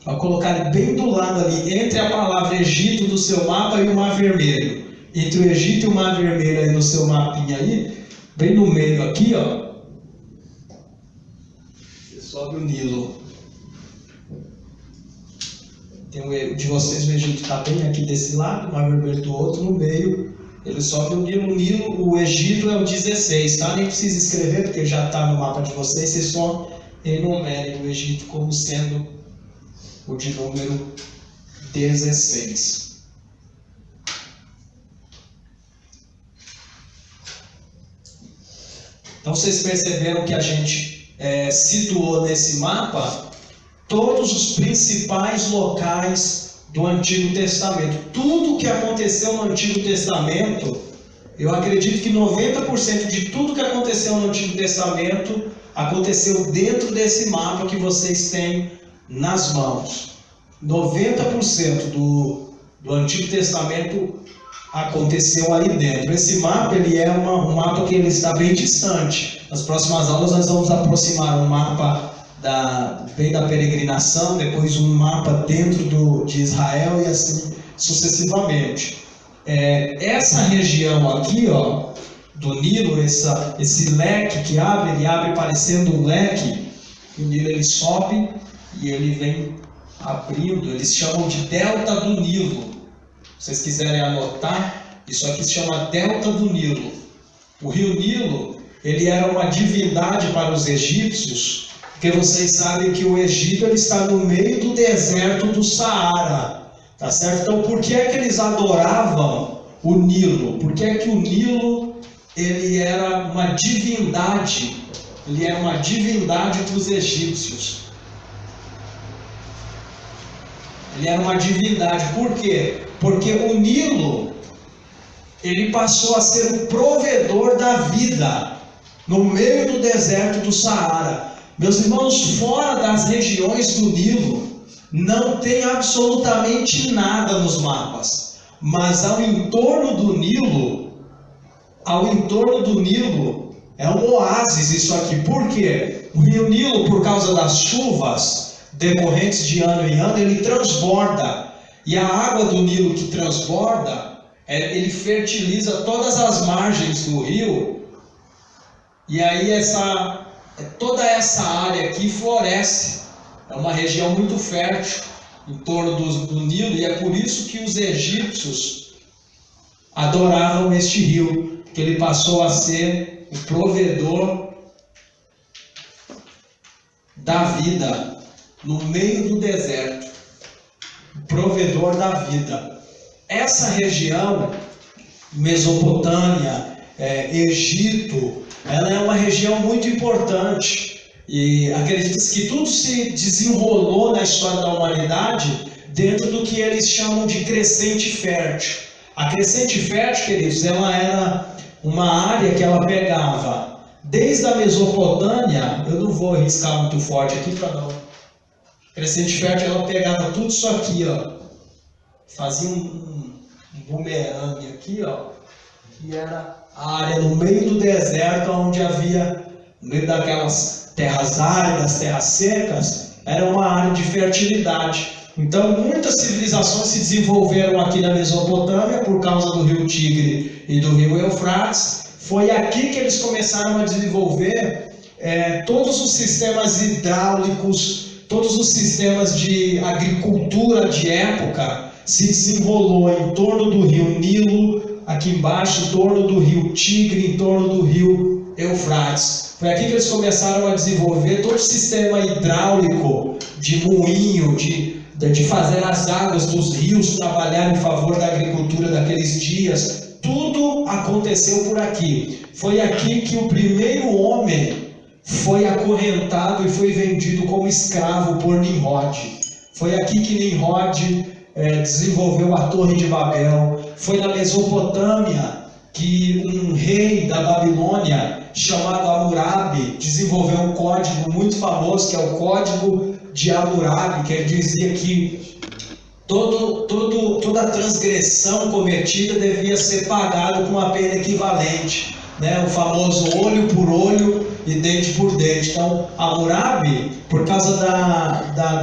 Vou colocar ele bem do lado ali, entre a palavra Egito do seu mapa e o Mar Vermelho. Entre o Egito e o Mar Vermelho aí no seu mapinha aí, bem no meio aqui, ó. Você sobe o Nilo. Tem o de vocês, o Egito está bem aqui desse lado, o Mar Vermelho do outro, no meio. Ele sobe o Nilo, o Egito é o 16, tá? Nem precisa escrever, porque já está no mapa de vocês, vocês só enumerem o Egito como sendo o de número 16. Então vocês perceberam que a gente situou nesse mapa todos os principais locais do Antigo Testamento. Tudo que aconteceu no Antigo Testamento, eu acredito que 90% de tudo que aconteceu no Antigo Testamento aconteceu dentro desse mapa que vocês têm nas mãos. 90% do Antigo Testamento aconteceu aí dentro. Esse mapa ele é um mapa que ele está bem distante. Nas próximas aulas nós vamos aproximar um mapa bem da peregrinação, depois um mapa dentro de Israel e assim sucessivamente. Essa região aqui, ó, do Nilo, esse leque que abre, ele abre parecendo um leque. O Nilo ele sobe e ele vem abrindo. Eles chamam de delta do Nilo. Se vocês quiserem anotar, isso aqui se chama delta do Nilo. O rio Nilo ele era uma divindade para os egípcios, porque vocês sabem que o Egito ele está no meio do deserto do Saara, tá certo? Então por que é que eles adoravam o Nilo? Porque é que o Nilo ele era uma divindade, para os egípcios. Ele era uma divindade. Por quê? Porque o Nilo ele passou a ser o provedor da vida no meio do deserto do Saara. Meus irmãos, fora das regiões do Nilo não tem absolutamente nada nos mapas, mas ao entorno do Nilo é um oásis isso aqui. Por quê? O rio Nilo, por causa das chuvas decorrentes de ano em ano, ele transborda, e a água do Nilo que transborda, ele fertiliza todas as margens do rio, e aí toda essa área aqui floresce. É uma região muito fértil em torno do Nilo, e é por isso que os egípcios adoravam este rio, que ele passou a ser o provedor da vida no meio do deserto, o provedor da vida. Essa região, Mesopotâmia, Egito, ela é uma região muito importante, e acredita-se que tudo se desenrolou na história da humanidade dentro do que eles chamam de crescente fértil. A crescente fértil, queridos, ela era uma área que ela pegava desde a Mesopotâmia. Eu não vou arriscar muito forte aqui para não. Crescente fértil, ela pegava tudo isso aqui, ó, fazia um bumerangue aqui, ó, que era a área no meio do deserto, onde havia, no meio daquelas terras áridas, terras secas, era uma área de fertilidade. Então muitas civilizações se desenvolveram aqui na Mesopotâmia por causa do rio Tigre e do rio Eufrates. Foi aqui que eles começaram a desenvolver todos os sistemas hidráulicos, todos os sistemas de agricultura de época se desenrolou em torno do rio Nilo, aqui embaixo, em torno do rio Tigre, em torno do rio Eufrates. Foi aqui que eles começaram a desenvolver todo o sistema hidráulico de moinho, de fazer as águas dos rios trabalhar em favor da agricultura daqueles dias. Tudo aconteceu por aqui. Foi aqui que o primeiro homem foi acorrentado e foi vendido como escravo por Nimrod. Foi aqui que Nimrod desenvolveu a Torre de Babel. Foi na Mesopotâmia que um rei da Babilônia, chamado Hammurabi, desenvolveu um código muito famoso, que é o Código de Hammurabi, que ele dizia que toda transgressão cometida devia ser pagada com uma pena equivalente, né? O famoso olho por olho e dente por dente. Então, Hammurabi, por causa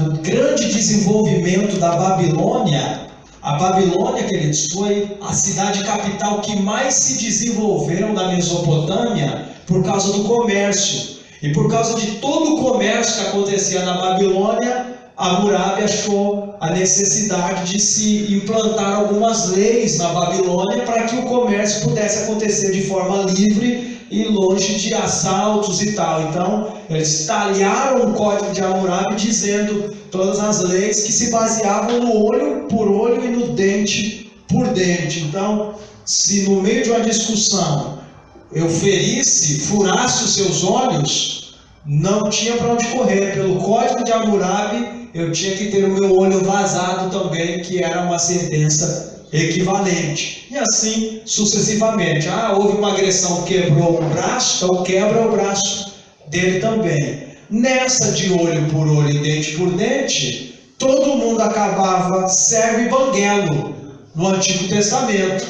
do grande desenvolvimento da Babilônia, a Babilônia, queridos, foi a cidade capital que mais se desenvolveu na Mesopotâmia por causa do comércio. E por causa de todo o comércio que acontecia na Babilônia, Hammurabi achou a necessidade de se implantar algumas leis na Babilônia para que o comércio pudesse acontecer de forma livre e longe de assaltos e tal. Então, eles talharam o Código de Hammurabi dizendo todas as leis que se baseavam no olho por olho e no dente por dente. Então, se no meio de uma discussão eu furasse os seus olhos, não tinha para onde correr. Pelo Código de Hammurabi, eu tinha que ter o meu olho vazado também, que era uma sentença equivalente. E assim sucessivamente. Houve uma agressão, quebrou um braço, então quebra o braço dele também. Nessa de olho por olho e dente por dente, todo mundo acabava cego e banguelo no Antigo Testamento.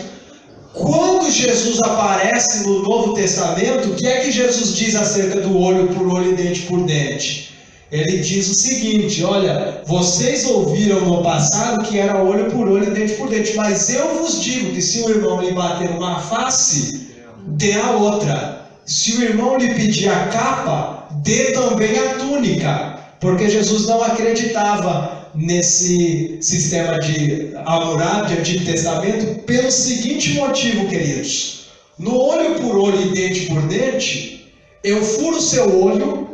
Quando Jesus aparece no Novo Testamento, o que é que Jesus diz acerca do olho por olho e dente por dente? Ele diz o seguinte: olha, vocês ouviram no passado que era olho por olho e dente por dente, mas eu vos digo que se o irmão lhe bater uma face, dê a outra. Se o irmão lhe pedir a capa, dê também a túnica. Porque Jesus não acreditava nesse sistema de Hammurabi, de Antigo Testamento, pelo seguinte motivo, queridos: no olho por olho e dente por dente, eu furo o seu olho,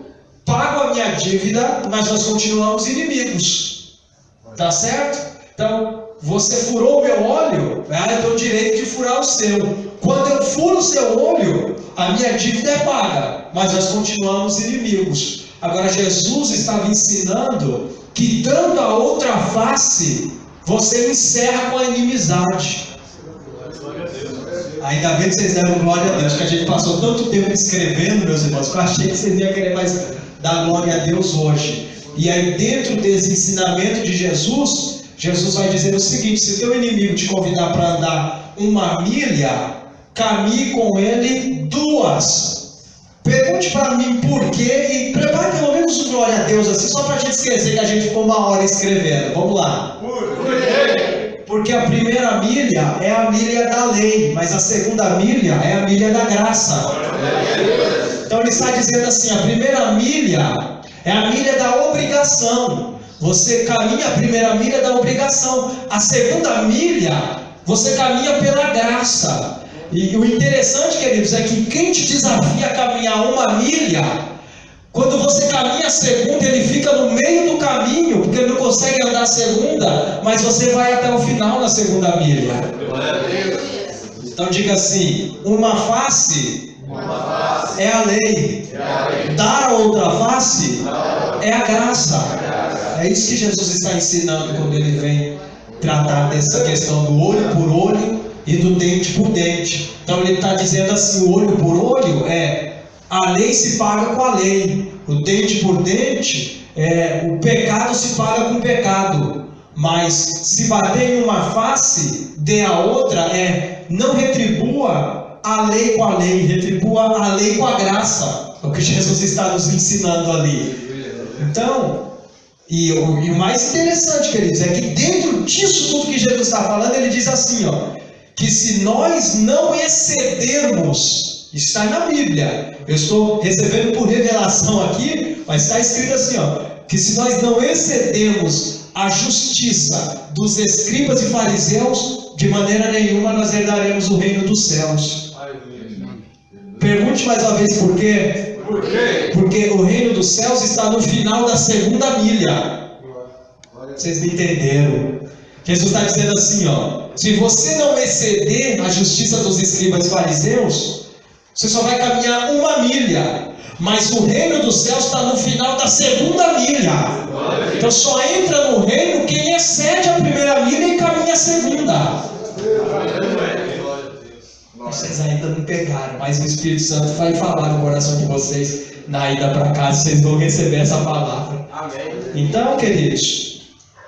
pago a minha dívida, mas nós continuamos inimigos. Tá certo? Então, você furou o meu olho, eu tenho o direito de furar o seu. Quando eu furo o seu olho, a minha dívida é paga, mas nós continuamos inimigos. Agora, Jesus estava ensinando que, dando a outra face, você encerra com a inimizade. Ainda bem que vocês deram glória a Deus, que a gente passou tanto tempo escrevendo, meus irmãos, que eu achei que vocês iam querer mais dar glória a Deus hoje. E aí, dentro desse ensinamento de Jesus, Jesus vai dizer o seguinte: se o teu inimigo te convidar para andar 1 milha, caminhe com ele 2. Pergunte para mim por quê e prepare pelo menos um glória a Deus assim, só para a gente esquecer que a gente ficou 1 hora escrevendo. Vamos lá. Por quê? Porque a primeira milha é a milha da lei, mas a segunda milha é a milha da graça. Então ele está dizendo assim: a primeira milha é a milha da obrigação. Você caminha a primeira milha da obrigação. A segunda milha, você caminha pela graça. E o interessante, queridos, é que quem te desafia a caminhar 1 milha, quando você caminha a segunda, ele fica no meio do caminho, porque ele não consegue andar a segunda, mas você vai até o final na segunda milha. Então diga assim: uma face é a lei, dar outra face é a graça. É isso que Jesus está ensinando quando ele vem tratar dessa questão do olho por olho e do dente por dente. Então ele está dizendo assim: o olho por olho a lei se paga com a lei, o dente por dente o pecado se paga com o pecado. Mas se bater em uma face, dê a outra, não retribua a lei com a lei, retribua a lei com a graça. É o que Jesus está nos ensinando ali. Então, e o mais interessante, queridos, é que dentro disso tudo que Jesus está falando, ele diz assim, que se nós não excedermos, está na Bíblia, eu estou recebendo por revelação aqui, mas está escrito assim, que se nós não excedermos a justiça dos escribas e fariseus, de maneira nenhuma nós herdaremos o reino dos céus. Pergunte mais uma vez por quê? Por quê? Porque o reino dos céus está no final da segunda milha. Vocês me entenderam? Jesus está dizendo assim, se você não exceder a justiça dos escribas e fariseus, você só vai caminhar 1 milha. Mas o reino dos céus está no final da segunda milha. Então só entra no reino quem excede a primeira milha e caminha a segunda. Vocês ainda não pegaram, mas o Espírito Santo vai falar no coração de vocês na ida para casa, vocês vão receber essa palavra. Amém. Então, queridos,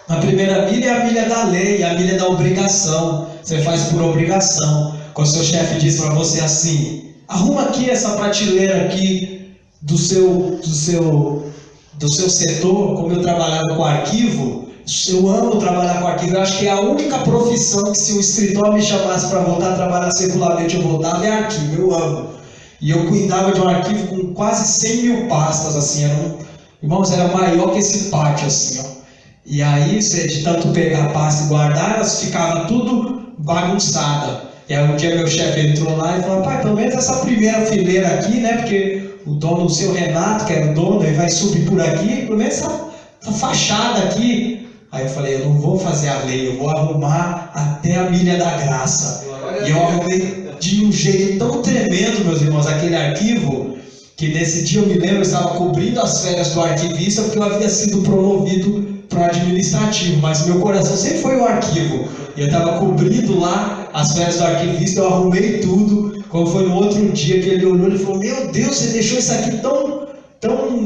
a primeira milha é a milha da lei, a milha da obrigação. Você faz por obrigação. Quando o seu chefe diz para você assim: arruma aqui essa prateleira aqui do seu setor. Como eu trabalhava com arquivo, eu amo trabalhar com arquivo. Eu acho que é a única profissão que, se o escritório me chamasse para voltar a trabalhar secularmente, eu voltava, é arquivo. Eu amo. E eu cuidava de um arquivo com quase 100 mil pastas, assim. Irmãos, era maior que esse pátio, assim, ó. E aí, de tanto pegar a pasta e guardar, elas ficavam tudo bagunçada. E aí um dia meu chefe entrou lá e falou: pai, pelo menos essa primeira fileira aqui, né? Porque o dono, o seu Renato, que era o dono, ele vai subir por aqui, pelo menos essa fachada aqui. Aí eu falei: eu não vou fazer a lei, eu vou arrumar até a milha da graça. E eu arrumei de um jeito tão tremendo, meus irmãos, aquele arquivo, que nesse dia eu me lembro, eu estava cobrindo as férias do arquivista, porque eu havia sido promovido para o administrativo, mas meu coração sempre foi o arquivo. E eu estava cobrindo lá as férias do arquivista, eu arrumei tudo. Quando foi no outro dia que ele olhou, ele falou: meu Deus, você deixou isso aqui tão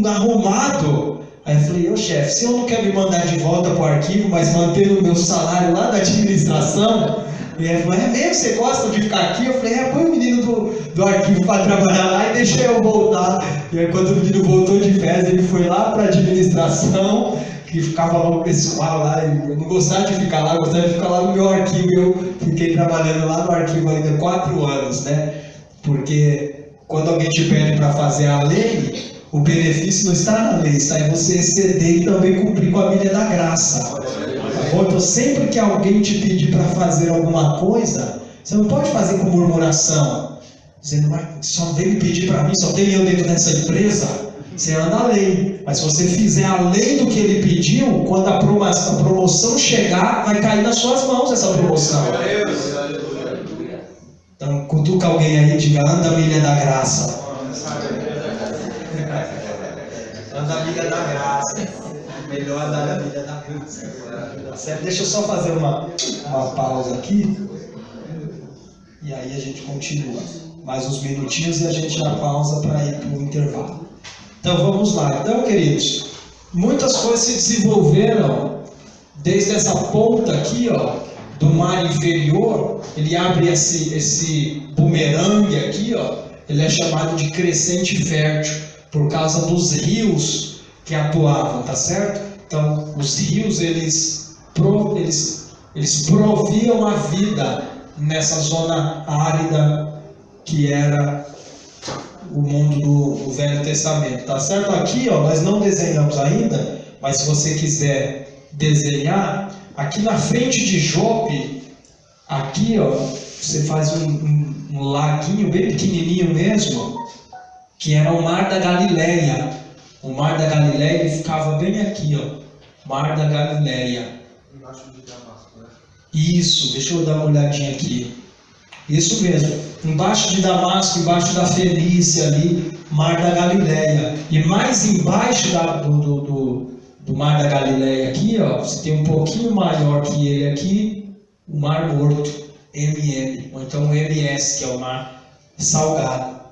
arrumado. Aí eu falei: ô chefe, se eu não quer me mandar de volta para o arquivo, mas mantendo o meu salário lá da administração. E ele falou: é mesmo, você gosta de ficar aqui? Eu falei: põe o menino do arquivo para trabalhar lá e deixa eu voltar. E aí quando o menino voltou de férias, ele foi lá para a administração, que ficava lá o pessoal lá, e eu não gostava de ficar lá, eu gostava de ficar lá no meu arquivo. E eu fiquei trabalhando lá no arquivo ainda 4 anos, né? Porque quando alguém te pede para fazer a lei, o benefício não está na lei, está em você exceder e também cumprir com a milha da graça. Então, sempre que alguém te pedir para fazer alguma coisa, você não pode fazer com murmuração, dizendo: mas só vem me pedir para mim, só tem eu dentro dessa empresa. Você anda a lei, mas se você fizer além do que ele pediu, quando a promoção chegar, vai cair nas suas mãos essa promoção. Então, cutuca alguém aí e diga: anda a milha da graça. Anda a milha da graça. Melhor andar a milha da graça. Certo? Deixa eu só fazer uma pausa aqui. E aí a gente continua. Mais uns minutinhos e a gente dá pausa para ir para o intervalo. Então vamos lá. Então, queridos, muitas coisas se desenvolveram desde essa ponta aqui, ó, do mar inferior. Ele abre esse bumerangue aqui, ó. Ele é chamado de crescente fértil por causa dos rios que atuavam, tá certo? Então, os rios eles proviam a vida nessa zona árida que era o mundo do Velho Testamento, tá certo? Aqui, ó, nós não desenhamos ainda, mas se você quiser desenhar, aqui na frente de Jope, aqui, ó, você faz um laguinho bem pequenininho mesmo, que era o Mar da Galileia. O Mar da Galileia, ele ficava bem aqui, ó, Mar da Galileia. Embaixo de Damasco, né? Isso, deixa eu dar uma olhadinha aqui. Isso mesmo, embaixo de Damasco, embaixo da Fenícia ali, Mar da Galileia. E mais embaixo do Mar da Galileia aqui, ó, você tem um pouquinho maior que ele aqui, o Mar Morto, MM, ou então o MS, que é o Mar Salgado.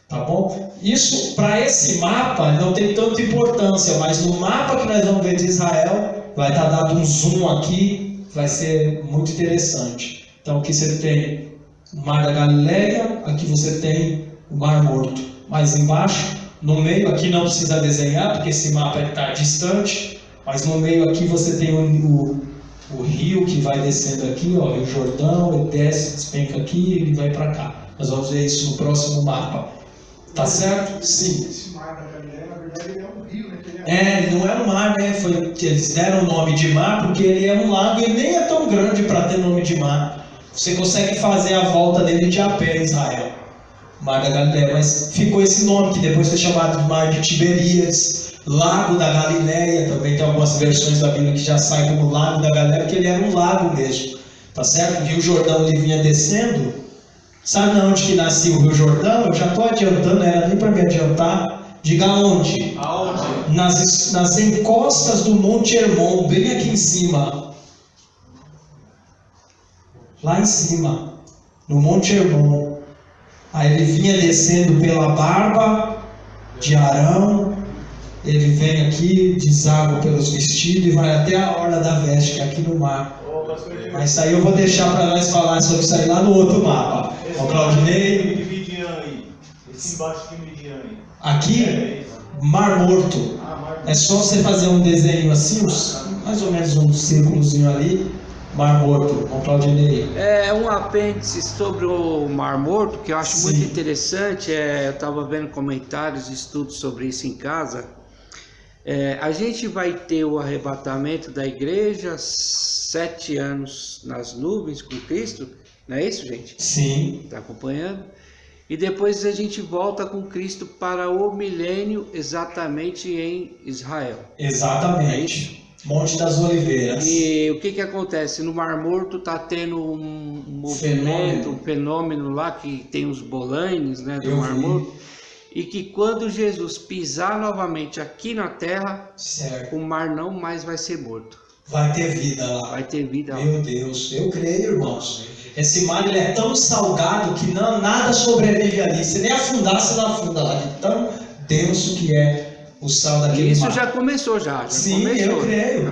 Tá bom? Isso, para esse mapa, não tem tanta importância, mas no mapa que nós vamos ver de Israel, vai estar dado um zoom aqui, vai ser muito interessante. Então aqui você tem o Mar da Galileia, aqui você tem o Mar Morto. Mais embaixo, no meio, aqui não precisa desenhar, porque esse mapa está distante, mas no meio aqui você tem o rio que vai descendo aqui, ó, o Jordão, ele desce, despenca aqui e ele vai para cá. Nós vamos ver isso no próximo mapa. Tá certo? Sim. Esse mar da Galileia, na verdade, ele é um rio, né? Ele não é um mar, né? Eles deram o nome de mar porque ele é um lago e ele nem é tão grande para ter nome de mar. Você consegue fazer a volta dele de a pé em Israel. Mar da Galileia, mas ficou esse nome que depois foi chamado de Mar de Tiberíades, Lago da Galileia. Também tem algumas versões da Bíblia que já saem como Lago da Galileia, porque ele era um lago mesmo. Tá certo? O Rio Jordão ele vinha descendo. Sabe de onde que nascia o Rio Jordão? Eu já estou adiantando, não era nem para me adiantar. Diga onde? Aonde? Nas encostas do Monte Hermon, bem aqui em cima. Lá em cima, no Monte Hermon. Aí ele vinha descendo pela barba de Arão. Ele vem aqui, deságua pelos vestidos e vai até a orla da veste, que é aqui no mar. Mas isso aí eu vou deixar para nós falar sobre isso aí lá no outro mapa. O Claudinei. De Midian aí. Esse embaixo de Midian aí. Aqui, Mar Morto. É só você fazer um desenho assim, mais ou menos um círculozinho ali. Mar Morto, o Claudinei. É um apêndice sobre o Mar Morto que eu acho Sim. muito interessante. Eu estava vendo comentários, estudos sobre isso em casa. A gente vai ter o arrebatamento da igreja, 7 anos nas nuvens com Cristo, não é isso, gente? Sim. Está acompanhando? E depois a gente volta com Cristo para o milênio, exatamente em Israel. Exatamente. Monte das Oliveiras. E o que acontece? No Mar Morto está tendo um movimento, um fenômeno lá que tem os bolanes, né, do Eu Mar vi. Morto. E que quando Jesus pisar novamente aqui na terra, Certo. o mar não mais vai ser morto. Vai ter vida lá. Vai ter vida lá. Meu Deus, eu creio, irmãos. Esse mar ele é tão salgado que nada sobrevive ali. Se nem afundar, você não afunda lá. De tão denso que é o sal daquele Isso mar. já começou já. Sim, começou.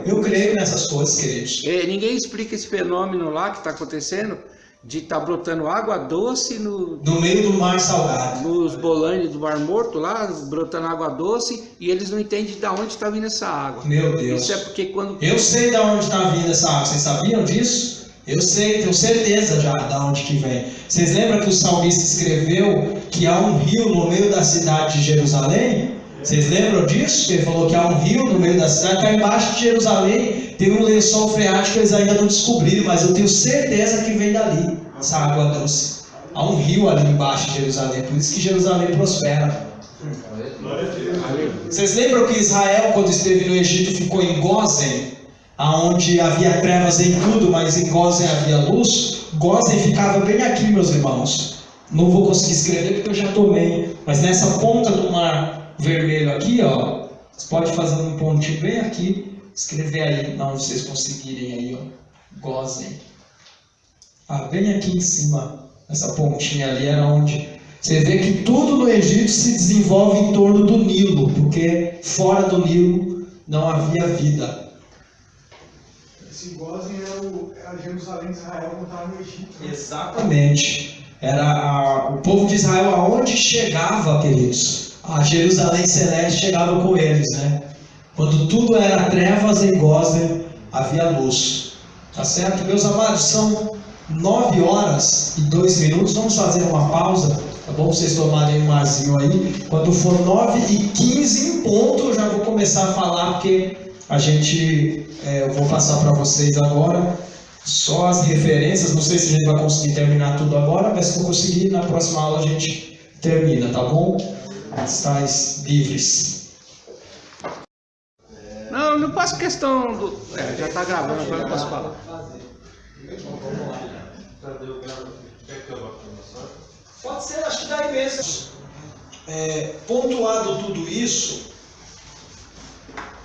eu creio nessas coisas, queridos. Ninguém explica esse fenômeno lá que está acontecendo de estar brotando água doce No meio do mar salgado. nos bolanes do Mar Morto lá, brotando água doce, e eles não entendem de onde está vindo essa água. Meu Deus. Isso é porque quando... Eu sei de onde está vindo essa água. Vocês sabiam disso? Eu sei, tenho certeza já de onde que vem. Vocês lembram que o salmista escreveu que há um rio no meio da cidade de Jerusalém? Vocês lembram disso? Que ele falou que há um rio no meio da cidade, cá embaixo de Jerusalém tem um lençol freático que eles ainda não descobriram, mas eu tenho certeza que vem dali, essa água doce. Há um rio ali embaixo de Jerusalém, por isso que Jerusalém prospera. Vocês lembram que Israel, quando esteve no Egito, ficou em Gósen, aonde havia trevas em tudo, mas em Gósen havia luz? Gósen ficava bem aqui, meus irmãos. Não vou conseguir escrever porque eu já tomei, mas nessa ponta do mar vermelho aqui, ó, você pode fazer um pontinho bem aqui, escrever aí, onde vocês conseguirem aí, ó, Gósen. Bem aqui em cima, essa pontinha ali era onde você vê que tudo no Egito se desenvolve em torno do Nilo, porque fora do Nilo não havia vida. Esse Gósen era Jerusalém de Israel quando estava no Egito. Exatamente. Era o povo de Israel aonde chegava, queridos. A Jerusalém Celeste chegava com eles, né? Quando tudo era trevas, em Gósen havia luz. Tá certo? Meus amados, são 9h02. Vamos fazer uma pausa, tá bom? Vocês tomarem um arzinho aí. Quando for 9h15 em ponto, eu já vou começar a falar, porque a gente, eu vou passar para vocês agora só as referências. Não sei se a gente vai conseguir terminar tudo agora, mas se eu conseguir, na próxima aula a gente termina, tá bom? Estais livres. Não faço questão do... já está gravando, agora eu posso falar. Pode ser, acho que dá aí mesmo. Pontuado tudo isso,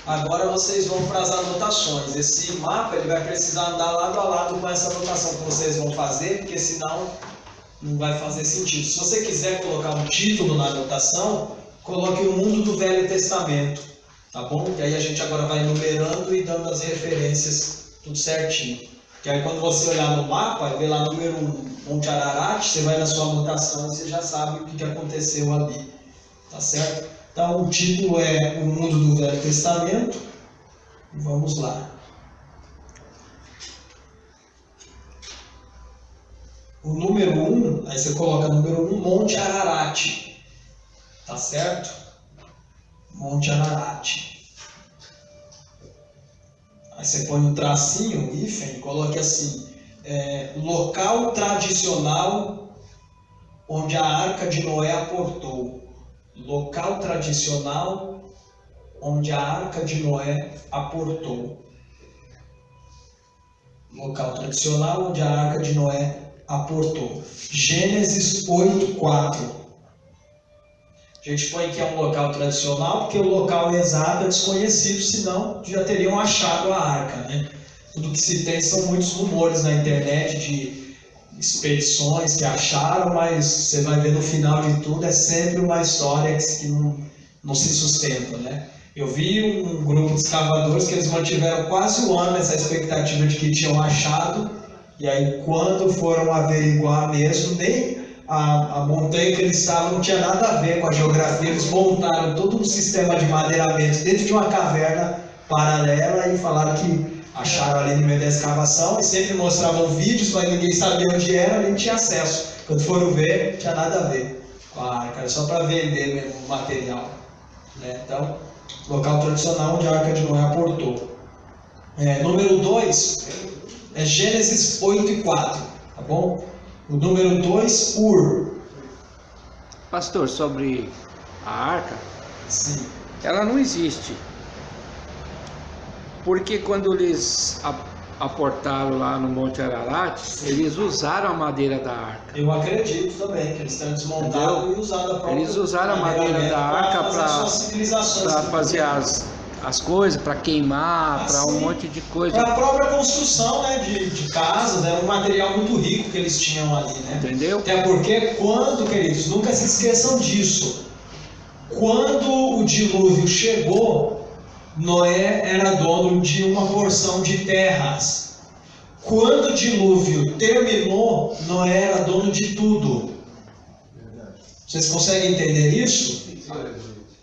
agora vocês vão para as anotações. Esse mapa ele vai precisar andar lado a lado com essa anotação que vocês vão fazer, porque senão não vai fazer sentido. Se você quiser colocar um título na anotação, coloque o mundo do Velho Testamento, tá bom? E aí a gente agora vai numerando e dando as referências tudo certinho. Que aí quando você olhar no mapa, vê lá número 1, Monte Ararat, você vai na sua anotação e você já sabe o que aconteceu ali, tá certo? Então o título é O Mundo do Velho Testamento. Vamos lá. O número 1, aí você coloca número 1, Monte Ararat. Tá certo? Monte Ararat. Aí você põe um tracinho, hífen, e coloque assim, local tradicional onde a Arca de Noé aportou. Local tradicional onde a Arca de Noé aportou. Local tradicional onde a Arca de Noé aportou. Gênesis 8:4. A gente põe que é um local tradicional, porque o local exato é desconhecido, senão já teriam achado a arca, né? Tudo que se tem são muitos rumores na internet de expedições que acharam, mas você vai ver no final de tudo, é sempre uma história que não se sustenta, né? Eu vi um grupo de escavadores que eles mantiveram quase um ano essa expectativa de que tinham achado, e aí quando foram averiguar mesmo, nem a montanha que eles estavam não tinha nada a ver com a geografia, eles montaram todo um sistema de madeiramento dentro de uma caverna paralela e falaram que acharam ali no meio da escavação, e sempre mostravam vídeos, mas ninguém sabia onde era, nem tinha acesso. Quando foram ver, não tinha nada a ver com a arca, era só para vender mesmo o material, né? Então, local tradicional onde a Arca de Noé aportou. Número 2 é Gênesis 8:4, tá bom? O número 2, Ur. Pastor, sobre a arca, Sim. ela não existe. Porque quando eles aportaram lá no Monte Ararat, eles usaram a madeira da arca. Eu acredito também que eles tenham desmontado e usado a própria. Eles usaram a madeira da arca para fazer as coisas, para queimar, para um monte de coisa. Para a própria construção, né, de casas, era um material muito rico que eles tinham ali, né? Entendeu? Até porque quando, queridos, nunca se esqueçam disso, quando o dilúvio chegou, Noé era dono de uma porção de terras. Quando o dilúvio terminou, Noé era dono de tudo. Vocês conseguem entender isso?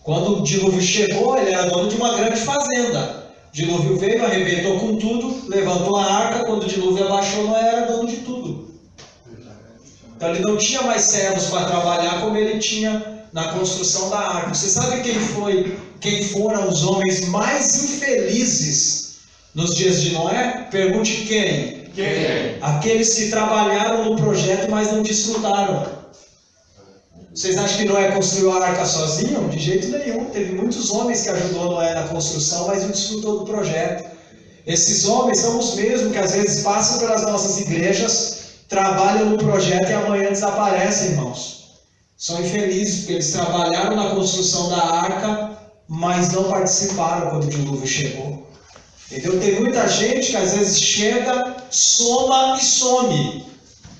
Quando o dilúvio chegou, ele era dono de uma grande fazenda. O dilúvio veio, arrebentou com tudo, levantou a arca. Quando o dilúvio abaixou, Noé era dono de tudo. Então ele não tinha mais servos para trabalhar como ele tinha na construção da arca. Você sabe quem foram os homens mais infelizes nos dias de Noé? Pergunte quem? Quem? Aqueles que trabalharam no projeto, mas não desfrutaram. Vocês acham que Noé construiu a arca sozinho? De jeito nenhum. Teve muitos homens que ajudou Noé na construção, mas não desfrutou do projeto. Esses homens são os mesmos que às vezes passam pelas nossas igrejas, trabalham no projeto e amanhã desaparecem, irmãos. São infelizes porque eles trabalharam na construção da arca, mas não participaram quando o dilúvio chegou. Entendeu? Tem muita gente que às vezes chega, soma e some.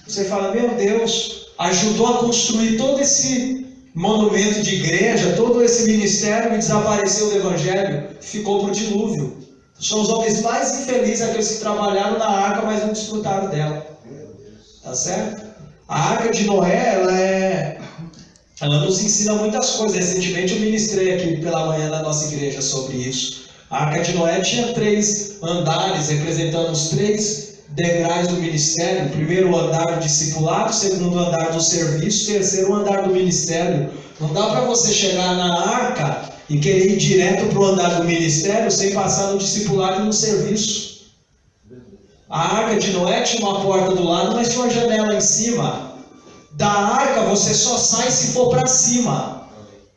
Você fala, meu Deus, ajudou a construir todo esse monumento de igreja, todo esse ministério e desapareceu do evangelho, ficou para o dilúvio. São os homens mais infelizes, aqueles que trabalharam na arca, mas não desfrutaram dela. Tá certo? A arca de Noé, ela nos ensina muitas coisas. Recentemente eu ministrei aqui pela manhã na nossa igreja sobre isso. A arca de Noé tinha 3 andares, representando os 3 degraus do ministério. O primeiro andar do discipulado, o segundo andar do serviço, o terceiro andar do ministério. Não dá para você chegar na arca e querer ir direto para o andar do ministério sem passar no discipulado e no serviço. A arca de Noé tinha uma porta do lado, mas tinha uma janela em cima. Da arca você só sai se for para cima.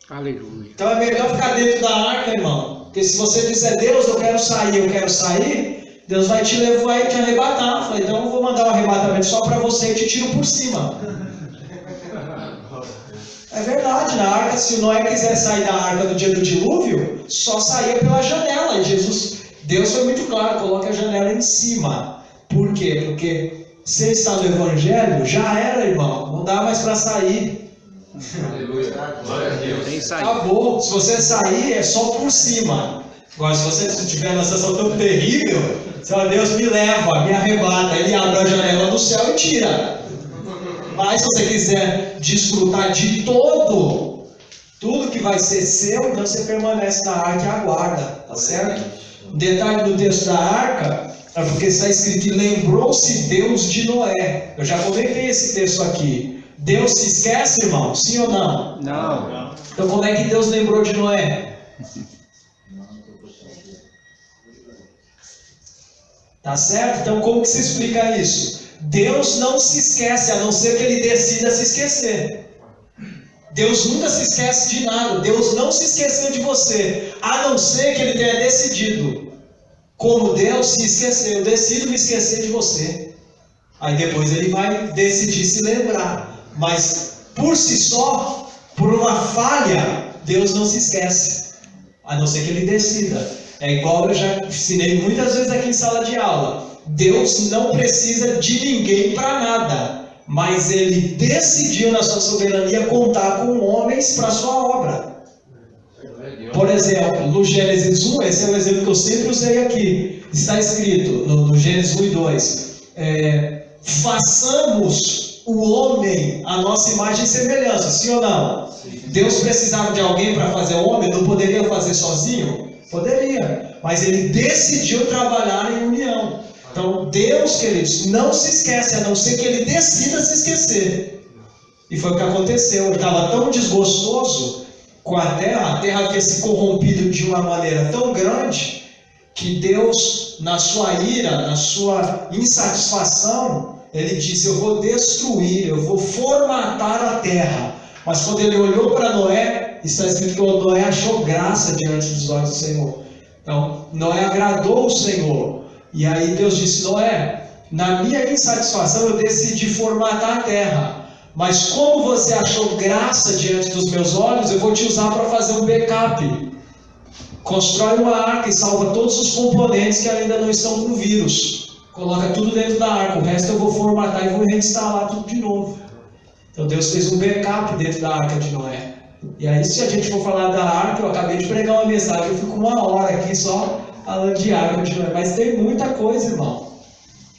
Aleluia. Então é melhor ficar dentro da arca, irmão. Porque se você disser, Deus, eu quero sair, Deus vai te levar e te arrebatar. Eu falei, então eu vou mandar um arrebatamento só para você e te tiro por cima. É verdade, na arca, se o Noé quiser sair da arca no dia do dilúvio, só saía pela janela. E Deus foi muito claro, coloca a janela em cima. Por quê? Porque se ele está no evangelho, já era, irmão, não dá mais para sair. Aleluia. Glória a Deus. Tem saída. Acabou. Se você sair, é só por cima. Agora, se você estiver numa situação tão terrível, você fala, Deus me leva, me arrebata. Ele abre a janela do céu e tira. Mas se você quiser desfrutar de tudo que vai ser seu, então você permanece na arca e aguarda. Tá certo? Um detalhe do texto da arca é porque está escrito, lembrou-se Deus de Noé. Eu já comentei esse texto aqui. Deus se esquece, irmão? Sim ou não? Não. Então como é que Deus lembrou de Noé? Tá certo? Então como que se explica isso? Deus não se esquece, a não ser que Ele decida se esquecer. Deus nunca se esquece de nada. Deus não se esqueceu de você, a não ser que Ele tenha decidido. Como Deus se esqueceu, eu decido me esquecer de você. Aí depois Ele vai decidir se lembrar. Mas por si só, Por uma falha, Deus não se esquece, a não ser que Ele decida. É igual eu já ensinei muitas vezes aqui em sala de aula. Deus não precisa de ninguém para nada, mas Ele decidiu na sua soberania contar com homens para a sua obra. Por exemplo, no Gênesis 1, esse é um exemplo que eu sempre usei aqui. Está escrito no Gênesis 1 e 2: façamos o homem a nossa imagem e semelhança, sim ou não? Sim. Deus precisava de alguém para fazer o homem? Não poderia fazer sozinho? Poderia, mas Ele decidiu trabalhar em união. Então Deus, queridos, não se esquece, a não ser que Ele decida se esquecer. E foi o que aconteceu. Ele estava tão desgostoso com a terra havia se corrompido de uma maneira tão grande, que Deus, na sua ira, na sua insatisfação, Ele disse: eu vou destruir, eu vou formatar a terra. Mas quando Ele olhou para Noé, está escrito que Noé achou graça diante dos olhos do Senhor. Então, Noé agradou o Senhor. E aí Deus disse: Noé, na minha insatisfação eu decidi formatar a terra. Mas como você achou graça diante dos meus olhos, eu vou te usar para fazer um backup. Constrói uma arca e salva todos os componentes que ainda não estão com vírus. Coloca tudo dentro da arca, o resto eu vou formatar e vou reinstalar tudo de novo. Então Deus fez um backup dentro da arca de Noé. E aí, se a gente for falar da arca, eu acabei de pregar uma mensagem, eu fico uma hora aqui só falando de arca de Noé. Mas tem muita coisa, irmão.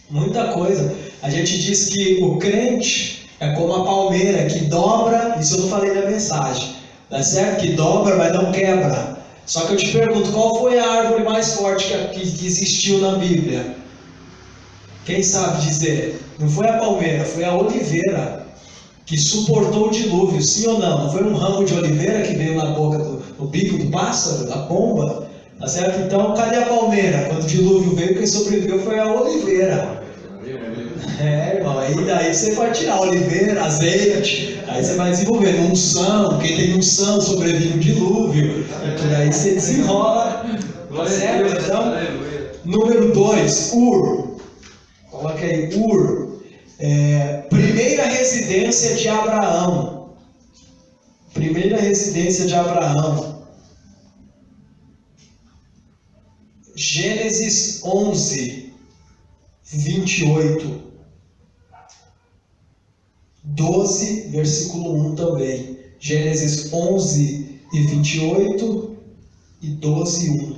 Muita coisa. A gente diz que o crente é como a palmeira que dobra, isso eu não falei na mensagem, tá certo? Que dobra, mas não quebra. Só que eu te pergunto, qual foi a árvore mais forte que existiu na Bíblia? Quem sabe dizer? Não foi a palmeira, foi a oliveira, que suportou o dilúvio, sim ou não? Não foi um ramo de oliveira que veio na boca no bico do pássaro, da pomba? Tá certo? Então, cadê a palmeira? Quando o dilúvio veio, quem sobreviveu foi a oliveira. Irmão, aí daí você vai tirar oliveira, azeite, aí você vai desenvolvendo unção, quem tem unção sobrevive o dilúvio, e aí você desenrola, certo? Então, número 2, Ur, coloca aí, Ur, primeira residência de Abraão, Gênesis 11, 28, 12, versículo 1 também. Gênesis 11 e 28 e 12 e 1.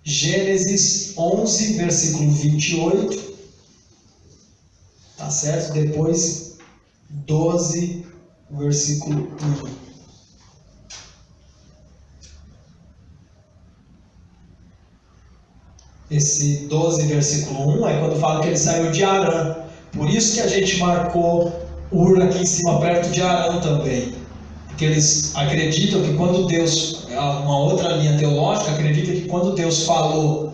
Gênesis 11, versículo 28. Tá certo? Depois 12, versículo 1. Esse 12, versículo 1 é quando fala que ele saiu de Arã. Por isso que a gente marcou Ur aqui em cima, perto de Arã também. Porque eles acreditam que quando Deus, uma outra linha teológica, acredita que quando Deus falou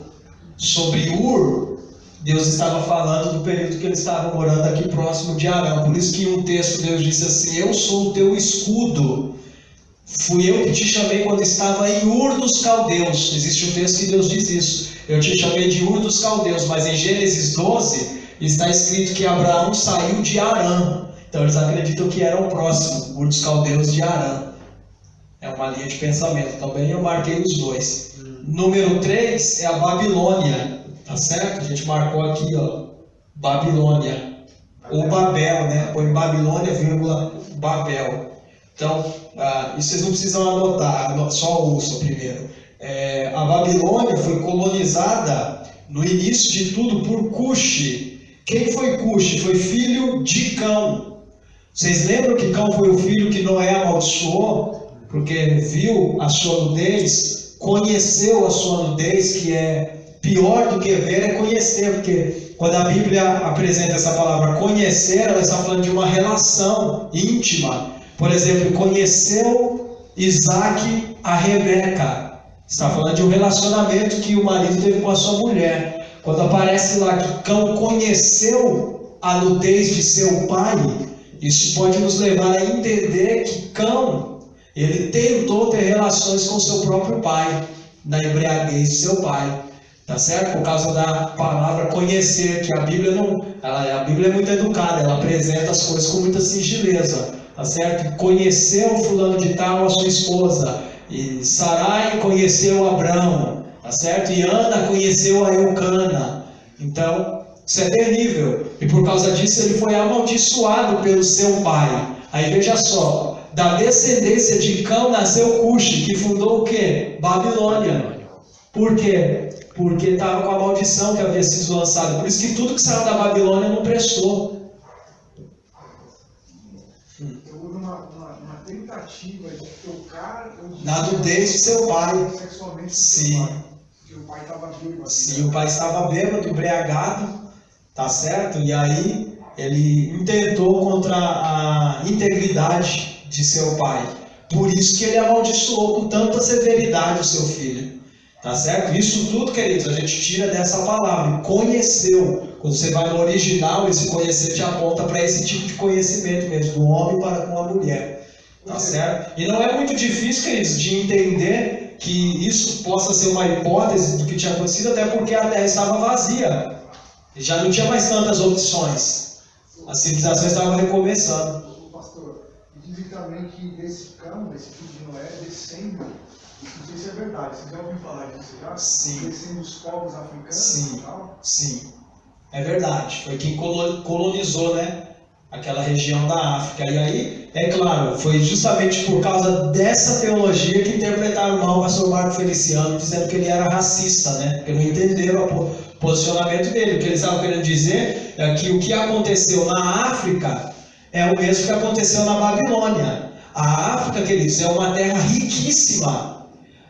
sobre Ur, Deus estava falando do período que eles estavam morando aqui próximo de Arã. Por isso que em um texto Deus disse assim: eu sou o teu escudo. Fui eu que te chamei quando estava em Ur dos Caldeus. Existe um texto que Deus diz isso. Eu te chamei de Ur dos Caldeus. Mas em Gênesis 12 está escrito que Abraão saiu de Arã. Então eles acreditam que era o próximo, Ur dos Caldeus de Arã. É uma linha de pensamento. Também eu marquei os dois. Número 3 é a Babilônia. Tá certo? A gente marcou aqui, ó, Babilônia. Ou Babel, né? Põe Babilônia, vírgula, Babel. Então, isso vocês não precisam anotar, só ouçam primeiro. A Babilônia foi colonizada no início de tudo por Cuxi. Quem foi Cuxi? Foi filho de Cão. Vocês lembram que Cão foi o filho que Noé amaldiçoou? Porque viu a sua nudez, conheceu a sua nudez, que é pior do que ver é conhecer, porque quando a Bíblia apresenta essa palavra conhecer, ela está falando de uma relação íntima. Por exemplo, conheceu Isaac a Rebeca. Está falando de um relacionamento que o marido teve com a sua mulher. Quando aparece lá que Cão conheceu a nudez de seu pai, isso pode nos levar a entender que Cão, ele tentou ter relações com seu próprio pai, na embriaguez de seu pai. Tá certo? Por causa da palavra conhecer, que a Bíblia a Bíblia é muito educada, ela apresenta as coisas com muita singeleza, tá certo? Conheceu o fulano de tal, a sua esposa, e Sarai conheceu Abrão, tá certo? E Ana conheceu a Eucana. Então, isso é terrível, e por causa disso ele foi amaldiçoado pelo seu pai. Aí veja só, da descendência de Cão nasceu Cuxi, que fundou o quê? Babilônia. Por quê? Porque estava com a maldição que havia sido lançada. Por isso que tudo que saiu da Babilônia não prestou. Houve uma tentativa de tocar Na nudez de seu pai. sexualmente. Sim. Que o pai estava bêbado. Sim, o pai estava bêbado, embriagado, tá certo? E aí ele intentou contra a integridade de seu pai. Por isso que ele amaldiçoou com tanta severidade o seu filho. Tá certo? Isso tudo, queridos, a gente tira dessa palavra. Conheceu. Quando você vai no original, esse conhecer te aponta para esse tipo de conhecimento mesmo, do homem para com a mulher. Tá certo? E não é muito difícil, queridos, de entender que isso possa ser uma hipótese do que tinha acontecido, até porque a terra estava vazia. E já não tinha mais tantas opções. A civilização estava recomeçando. Pastor, dizem também que desse Cão, desse filho de Noé, descendo. Não sei se é verdade, você já ouviu falar disso já? Sim. Descendo os povos africanos Sim. e tal? Sim, é verdade. Foi quem colonizou, né, aquela região da África. E aí, é claro, foi justamente por causa dessa teologia que interpretaram mal o pastor Marco Feliciano, dizendo que ele era racista, né? Porque não entenderam o posicionamento dele. O que eles estavam querendo dizer é que o que aconteceu na África é o mesmo que aconteceu na Babilônia. A África, queridos, é uma terra riquíssima.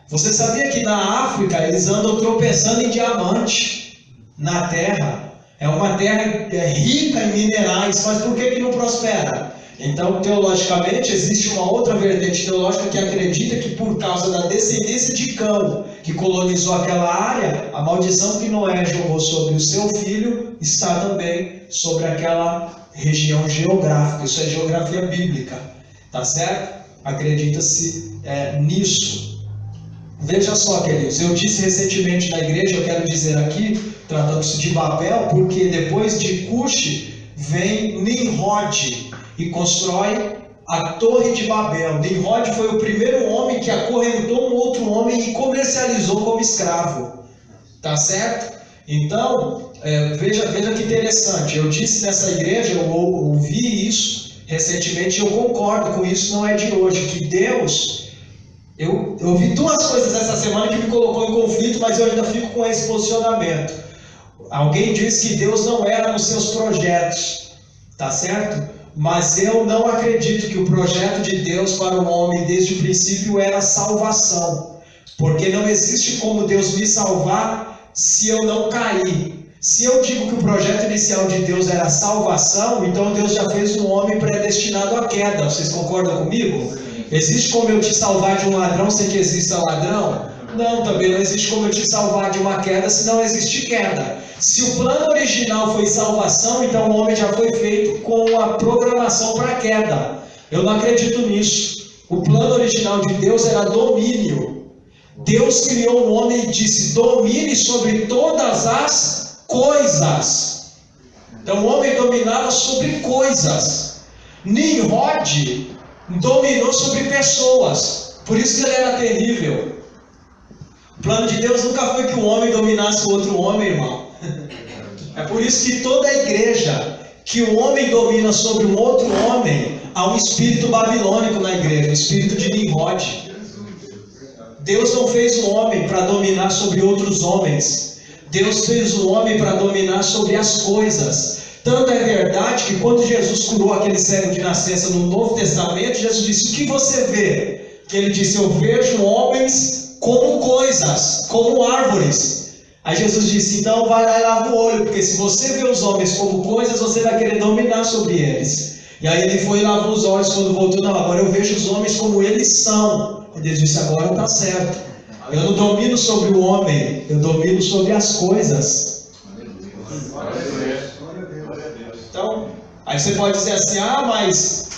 Você sabia que na África eles andam tropeçando em diamante na terra? É uma terra rica em minerais, mas por que não prospera? Então, teologicamente, existe uma outra vertente teológica que acredita que por causa da descendência de Cão, que colonizou aquela área, a maldição que Noé jogou sobre o seu filho está também sobre aquela região geográfica. Isso é geografia bíblica, tá certo? Acredita-se nisso. Veja só, queridos, eu disse recentemente na igreja, eu quero dizer aqui, tratando-se de Babel, porque depois de Cuxi vem Nimrod e constrói a Torre de Babel. Nimrod foi o primeiro homem que acorrentou um outro homem e comercializou como escravo. Tá certo? Então, veja que interessante. Eu disse nessa igreja, eu ouvi isso recentemente e eu concordo com isso, não é de hoje, que Deus... Eu vi duas coisas essa semana que me colocou em conflito, mas eu ainda fico com esse posicionamento. Alguém disse que Deus não era nos seus projetos, tá certo? Mas eu não acredito que o projeto de Deus para o homem desde o princípio era salvação. Porque não existe como Deus me salvar se eu não cair. Se eu digo que o projeto inicial de Deus era salvação, então Deus já fez um homem predestinado à queda. Vocês concordam comigo? Existe como eu te salvar de um ladrão sem que exista ladrão? Não, também não existe como eu te salvar de uma queda se não existe queda. Se o plano original foi salvação, então o homem já foi feito com a programação para a queda. Eu não acredito nisso. O plano original de Deus era domínio. Deus criou o homem e disse: domine sobre todas as coisas. Então o homem dominava sobre coisas. Nimrod dominou sobre pessoas, por isso que ele era terrível. O plano de Deus nunca foi que o homem dominasse o outro homem, irmão. É por isso que toda a igreja, que o homem domina sobre um outro homem, há um espírito babilônico na igreja, o espírito de Nimrod. Deus não fez o homem para dominar sobre outros homens. Deus fez o homem para dominar sobre as coisas. Tanto é verdade que quando Jesus curou aquele cego de nascença no Novo Testamento, Jesus disse: o que você vê? Que ele disse: eu vejo homens como coisas, como árvores. Aí Jesus disse: então vai lá e lava o olho, porque se você vê os homens como coisas, você vai querer dominar sobre eles. E aí ele foi e lavou os olhos quando voltou: não, agora eu vejo os homens como eles são. E Deus disse: agora está certo. Eu não domino sobre o homem, eu domino sobre as coisas. Então, aí você pode dizer assim: ah, mas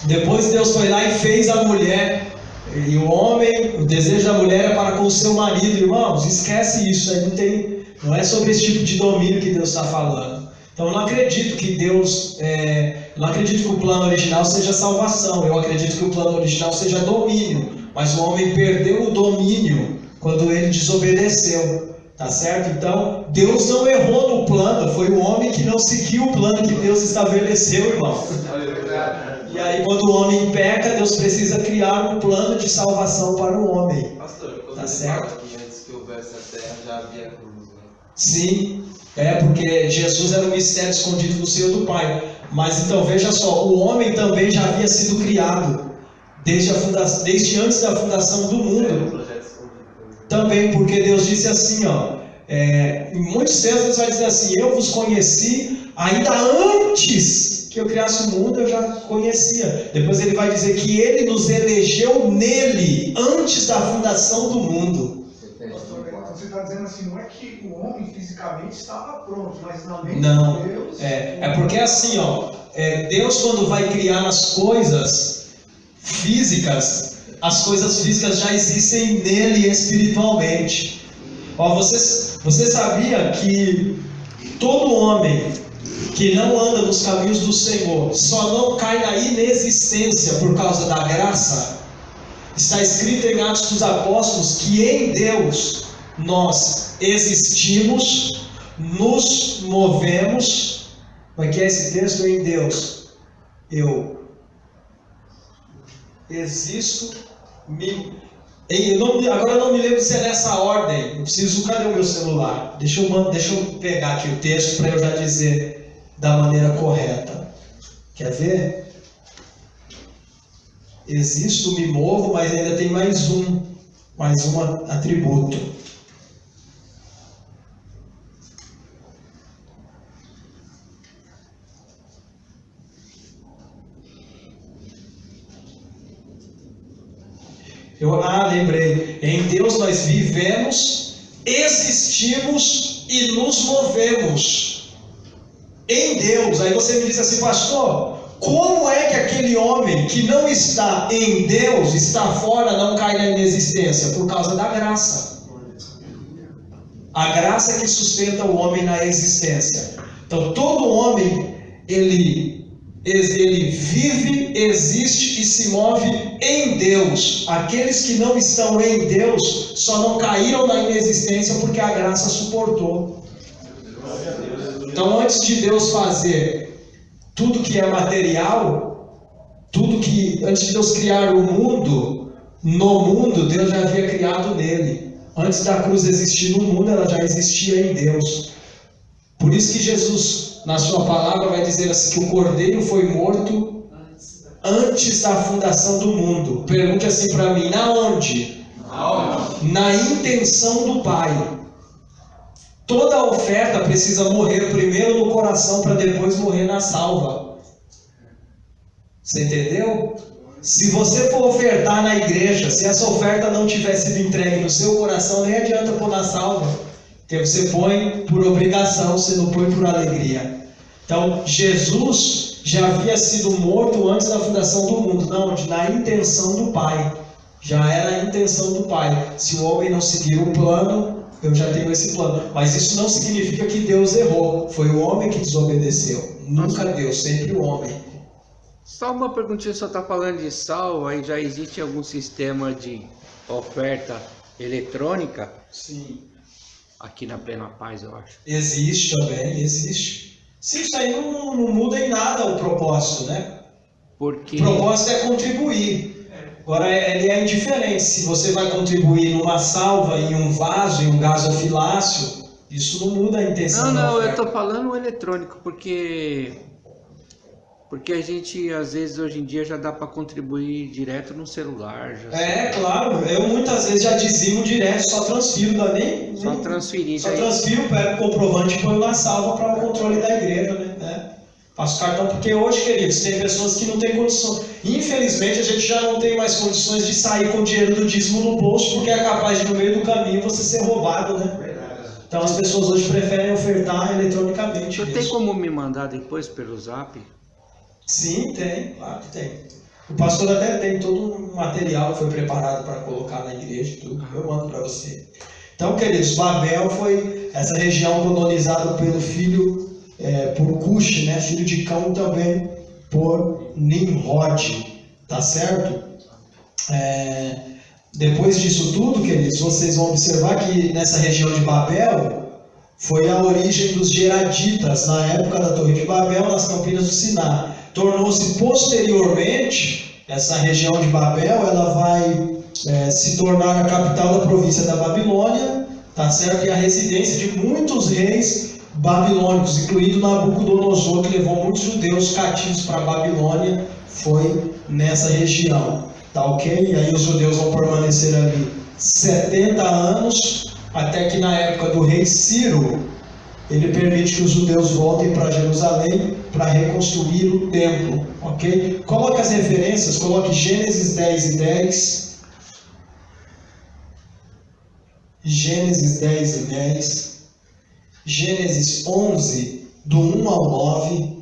depois Deus foi lá e fez a mulher E o homem, o desejo da mulher é para com o seu marido, irmãos. Esquece isso, aí não é sobre esse tipo de domínio que Deus está falando. Então eu não acredito que não acredito que o plano original seja salvação. Eu acredito que o plano original seja domínio. Mas o homem perdeu o domínio quando ele desobedeceu. Tá certo? Então, Deus não errou no plano, foi o homem que não seguiu o plano que Deus estabeleceu, irmão. E aí, quando o homem peca, Deus precisa criar um plano de salvação para o homem. Pastor, Tá certo? que antes que houvesse a terra já havia cruz, né? Sim, porque Jesus era um mistério escondido no seio do Pai. Mas então, veja só, o homem também já havia sido criado desde antes da fundação do mundo. Também, porque Deus disse assim, em muitos textos Deus vai dizer assim: eu vos conheci ainda antes que eu criasse o mundo, eu já conhecia. Depois ele vai dizer que ele nos elegeu nele antes da fundação do mundo. Pastor, então você está dizendo assim, não é que o homem fisicamente estava pronto, mas na mente Não, de Deus... é porque assim, Deus quando vai criar as coisas físicas, as coisas físicas já existem nele espiritualmente. Você sabia que todo homem que não anda nos caminhos do Senhor só não cai na inexistência por causa da graça? Está escrito em Atos dos Apóstolos que em Deus nós existimos, nos movemos. Como é que é esse texto? Em Deus eu existo, agora eu não me lembro se é nessa ordem. Eu preciso, cadê o meu celular? Deixa eu pegar aqui o texto para eu já dizer da maneira correta. Quer ver? Existo, me movo, mas ainda tem mais um atributo. Lembrei. Em Deus nós vivemos, existimos e nos movemos. Em Deus. Aí você me diz assim: pastor, como é que aquele homem que não está em Deus, está fora, não cai na inexistência? Por causa da graça. A graça que sustenta o homem na existência. Então todo homem, ele vive, existe e se move em Deus. Aqueles que não estão em Deus só não caíram na inexistência porque a graça suportou. Então, antes de Deus fazer tudo que é material, antes de Deus criar o mundo, no mundo Deus já havia criado nele. Antes da cruz existir no mundo, ela já existia em Deus. Por isso que Jesus, na sua palavra, vai dizer assim, que o Cordeiro foi morto antes da fundação do mundo. Pergunte assim para mim: na onde? Na intenção do Pai. Toda oferta precisa morrer primeiro no coração para depois morrer na salva. Você entendeu? Se você for ofertar na igreja, se essa oferta não tiver sido entregue no seu coração, nem adianta pôr na salva. Porque você põe por obrigação, você não põe por alegria. Então, Jesus já havia sido morto antes da fundação do mundo. Não, na intenção do Pai. Já era a intenção do Pai. Se o homem não seguir o plano, eu já tenho esse plano. Mas isso não significa que Deus errou. Foi o homem que desobedeceu. Nunca Deus, sempre o homem. Só uma perguntinha, só está falando de sal, aí já existe algum sistema de oferta eletrônica? Sim. Aqui na Plena Paz, eu acho. Existe também, existe. Sim, isso aí não muda em nada o propósito, né? Porque... O propósito é contribuir. Agora, ele é indiferente. Se você vai contribuir numa salva, em um vaso, em um gasofilácio, isso não muda a intenção da oferta. Eu estou falando o eletrônico, porque a gente, às vezes, hoje em dia, já dá para contribuir direto no celular. Claro. Eu, muitas vezes, já dizimo direto, só transfiro, Só transferir. Só transfiro, pego o comprovante e ponho na salva para o controle da igreja, né? Faço cartão, porque hoje, queridos, tem pessoas que não têm condição. Infelizmente, a gente já não tem mais condições de sair com o dinheiro do dízimo no bolso, porque é capaz de, no meio do caminho, você ser roubado, né? Então, as pessoas hoje preferem ofertar eletronicamente. Você tem como me mandar depois pelo Zap? Sim, tem, claro que tem. O pastor até tem todo um material que foi preparado para colocar na igreja e tudo. Eu mando para você. Então, queridos, Babel foi essa região colonizada pelo por Cush, né? Filho de Cão, também por Nimrod. Tá certo? Depois disso tudo, queridos, vocês vão observar que nessa região de Babel foi a origem dos Geraditas, na época da Torre de Babel, nas Campinas do Siná. Tornou-se posteriormente, essa região de Babel, ela vai se tornar a capital da província da Babilônia, tá certo? E a residência de muitos reis babilônicos, incluído Nabucodonosor, que levou muitos judeus cativos para a Babilônia, foi nessa região, tá ok? E aí os judeus vão permanecer ali 70 anos, até que na época do rei Ciro, ele permite que os judeus voltem para Jerusalém para reconstruir o templo, ok? Coloque as referências, coloque Gênesis 10 e 10, Gênesis 10 e 10, Gênesis 11, do 1 ao 9,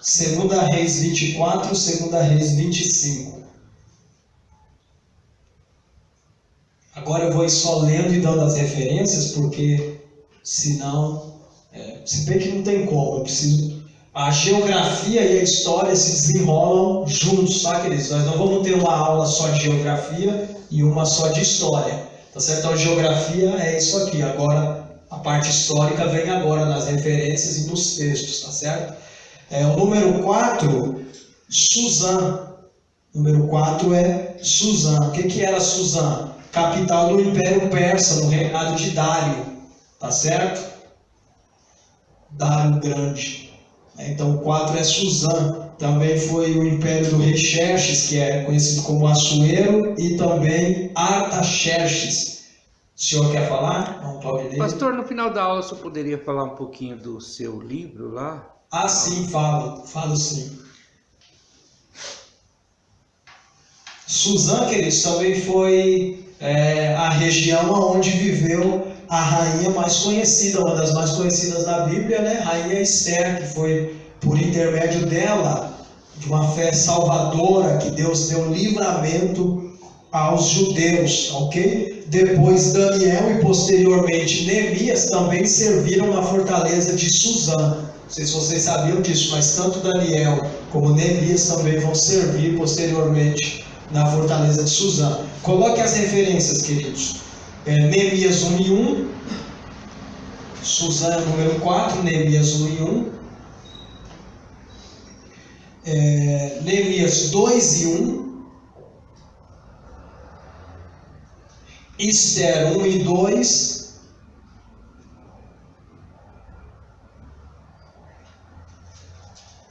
Segunda Reis 24, Segunda Reis 25. Agora eu vou ir só lendo e dando as referências, porque senão, se bem que não tem como, eu preciso... A geografia e a história se desenrolam juntos, tá, queridos? Nós não vamos ter uma aula só de geografia e uma só de história, tá certo? Então, geografia é isso aqui. Agora, a parte histórica vem agora nas referências e nos textos, tá certo? O número 4, Suzã. O número 4 é Suzã. O que era Suzã? Capital do Império Persa, no reinado de Dário. Tá certo? Dário Grande. Então o 4 é Suzã. Também foi o império do rei Xerxes, que é conhecido como Assuero, e também Artaxerxes. O senhor quer falar? Não pode ler. Pastor, no final da aula, o senhor poderia falar um pouquinho do seu livro lá? Ah, sim, falo sim. Suzã, queridos, também foi a região onde viveu a rainha mais conhecida, uma das mais conhecidas da Bíblia, né? Rainha Esther, que foi por intermédio dela, de uma fé salvadora, que Deus deu livramento aos judeus, ok? Depois Daniel e posteriormente Neemias também serviram na fortaleza de Suzã. Não sei se vocês sabiam disso, mas tanto Daniel como Neemias também vão servir posteriormente na fortaleza de Suzã. Coloque as referências, queridos. Neemias 1 e 1, Suzã é número 4, Neemias 1 e 1, Neemias 2 e 1, Esther 1 e 2,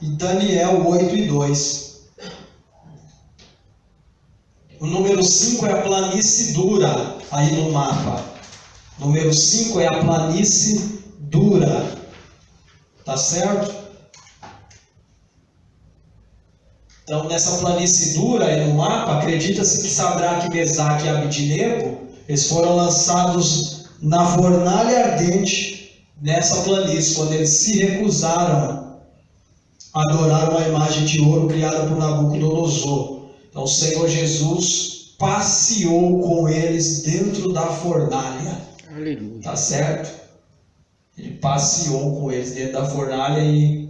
e Daniel 8 e 2. O número 5 é a planície dura, aí no mapa. O número 5 é a planície dura. Tá certo? Então, nessa planície dura aí no mapa, acredita-se que Sadraque, Mesaque e Abidnego, eles foram lançados na fornalha ardente nessa planície, quando eles se recusaram a adorar uma imagem de ouro criada por Nabucodonosor. Então, o Senhor Jesus passeou com eles dentro da fornalha. Aleluia. Tá certo? Ele passeou com eles dentro da fornalha e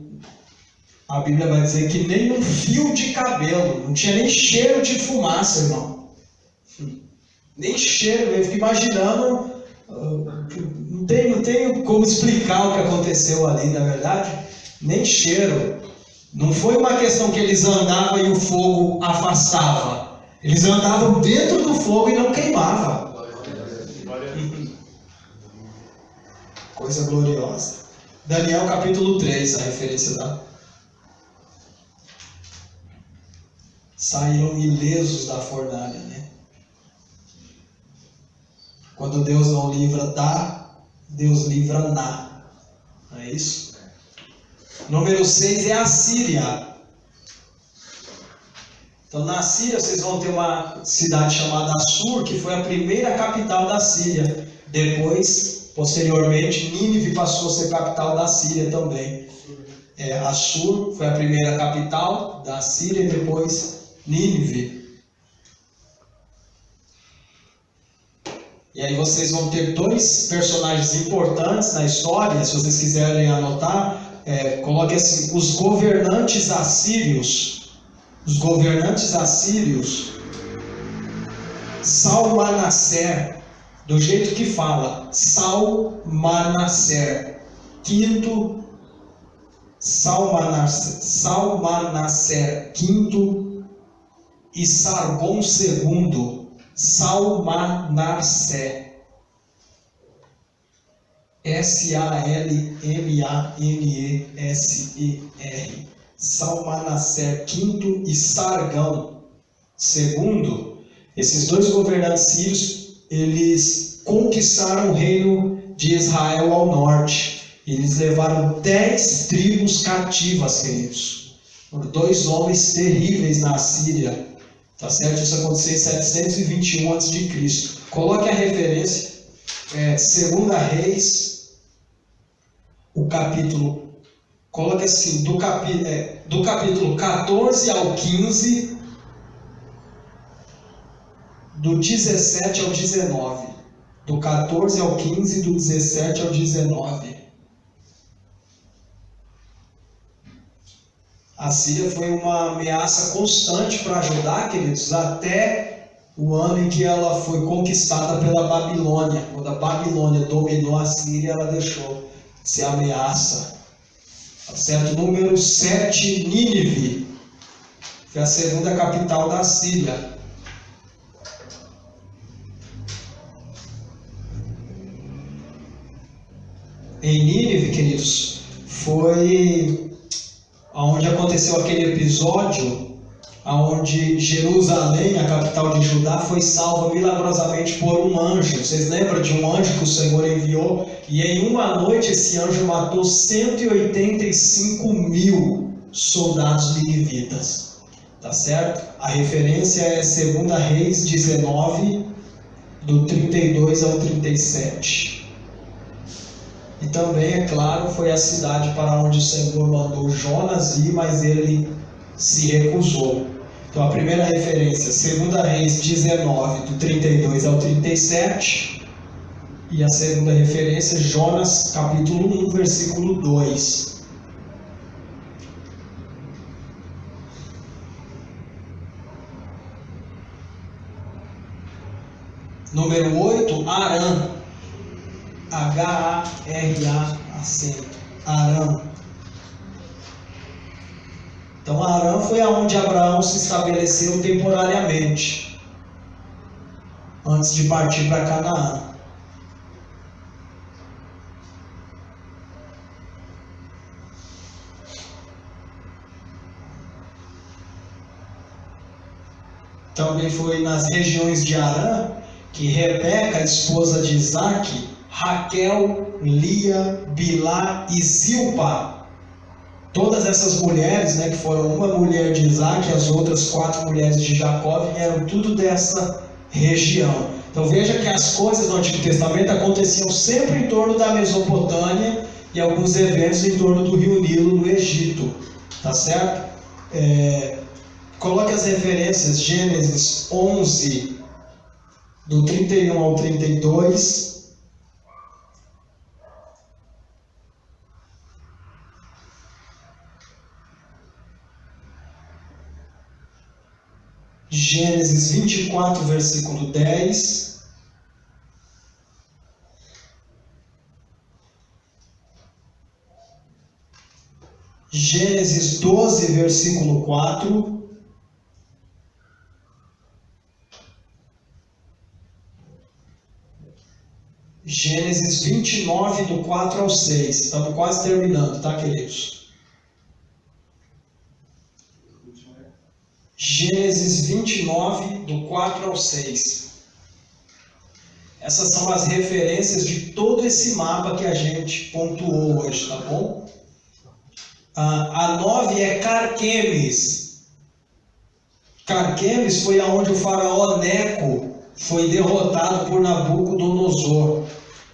a Bíblia vai dizer que nem um fio de cabelo, não tinha nem cheiro de fumaça, irmão. Nem cheiro, eu fico imaginando, não tenho como explicar o que aconteceu ali, na verdade, nem cheiro. Não foi uma questão que eles andavam e o fogo afastava. Eles andavam dentro do fogo e não queimava. Coisa gloriosa. Daniel capítulo 3, a referência da... Saíram ilesos da fornalha, né? Quando Deus não livra da, Deus livra na. Não é isso? Número 6 é a Síria. Então, na Síria, vocês vão ter uma cidade chamada Assur, que foi a primeira capital da Síria. Depois, posteriormente, Nínive passou a ser capital da Síria também. Assur foi a primeira capital da Síria e depois Nínive. E aí vocês vão ter dois personagens importantes na história, se vocês quiserem anotar, coloque assim, os governantes assírios. Os governantes assírios, Salmanaser, do jeito que fala, Salmanaser, quinto, Salmanaser, quinto, e Sargon segundo, Salmanaser, Salmaneser, Salmanaser quinto e Sargão segundo. Esses dois governantes sírios, eles conquistaram o reino de Israel ao norte. Eles levaram 10 tribos cativas, queridos, por 2 homens terríveis na Síria. Tá certo? Isso aconteceu em 721 a.C. Coloque a referência, 2 Reis, o capítulo. Coloque assim, do capítulo 14 ao 15, do 17 ao 19. Do 14 ao 15, do 17 ao 19. A Síria foi uma ameaça constante para Judá, queridos, até o ano em que ela foi conquistada pela Babilônia. Quando a Babilônia dominou a Síria, ela deixou de ser ameaça. Certo? Número 7, Nínive, que é a segunda capital da Síria. Em Nínive, queridos, foi onde aconteceu aquele episódio onde Jerusalém, a capital de Judá, foi salva milagrosamente por um anjo. Vocês lembram de um anjo que o Senhor enviou? E em uma noite esse anjo matou 185 mil soldados ninivitas. Tá certo? A referência é 2 Reis 19, do 32 ao 37. E também, é claro, foi a cidade para onde o Senhor mandou Jonas ir, mas ele se recusou. Então a primeira referência, 2 Reis 19, do 32 ao 37. E a segunda referência, Jonas, capítulo 1, versículo 2. Número 8, Arã. H-A-R-A, acento. Arã. Então Arã foi aonde Abraão se estabeleceu temporariamente, antes de partir para Canaã. Também foi nas regiões de Arã que Rebeca, esposa de Isaque, Raquel, Lia, Bilá e Zilpa, todas essas mulheres, que foram uma mulher de Isaque e as outras 4 mulheres de Jacó, vieram tudo dessa região. Então veja que as coisas no Antigo Testamento aconteciam sempre em torno da Mesopotâmia e alguns eventos em torno do Rio Nilo no Egito. Tá certo? Coloque as referências, Gênesis 11, do 31 ao 32. Gênesis 24, versículo 10. Gênesis 12, versículo 4. Gênesis 29, do 4 ao 6. Estamos quase terminando, tá, queridos? Gênesis 29, do 4 ao 6. Essas são as referências de todo esse mapa que a gente pontuou hoje, tá bom? A 9 é Carquemes. Carquemes foi aonde o faraó Neco foi derrotado por Nabucodonosor.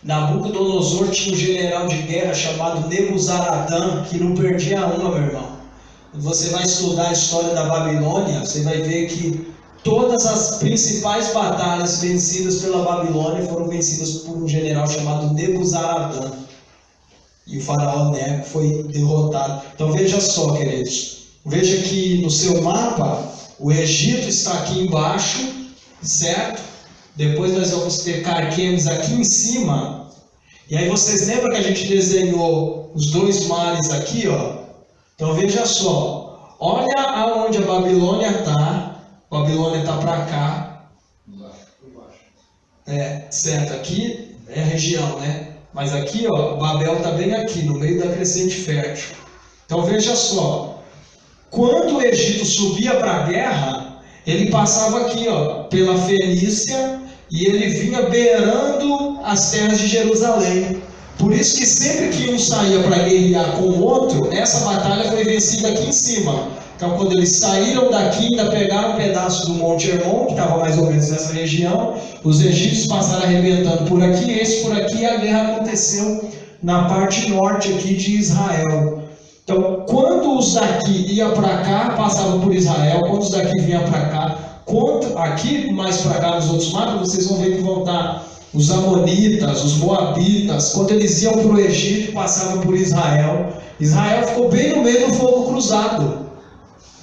Nabucodonosor tinha um general de guerra chamado Nebuzaradã, que não perdia uma, meu irmão. Você vai estudar a história da Babilônia, você vai ver que todas as principais batalhas vencidas pela Babilônia foram vencidas por um general chamado Nebuzaradã. E o faraó Neco foi derrotado. Então veja só, queridos. Veja que no seu mapa, o Egito está aqui embaixo, certo? Depois nós vamos ter Carquemes aqui em cima. E aí vocês lembram que a gente desenhou os dois mares aqui, ó? Então veja só. Olha aonde a Babilônia está. A Babilônia está para cá. Certo. Aqui é a região, né? Mas aqui, ó, Babel está bem aqui, no meio da crescente fértil. Então veja só. Quando o Egito subia para a guerra, ele passava aqui, ó, pela Fenícia, e ele vinha beirando as terras de Jerusalém. Por isso que sempre que um saía para guerrear com o outro, essa batalha foi vencida aqui em cima. Então quando eles saíram daqui, ainda pegaram um pedaço do Monte Hermon, que estava mais ou menos nessa região, os egípcios passaram arrebentando por aqui, esse por aqui, e a guerra aconteceu na parte norte aqui de Israel. Então, quando os daqui iam para cá, passavam por Israel. Quando os daqui vinham para cá, aqui mais para cá nos outros mapas, vocês vão ver que vão estar os amonitas, os moabitas. Quando eles iam para o Egito, passavam por Israel. Israel ficou bem no meio do fogo cruzado.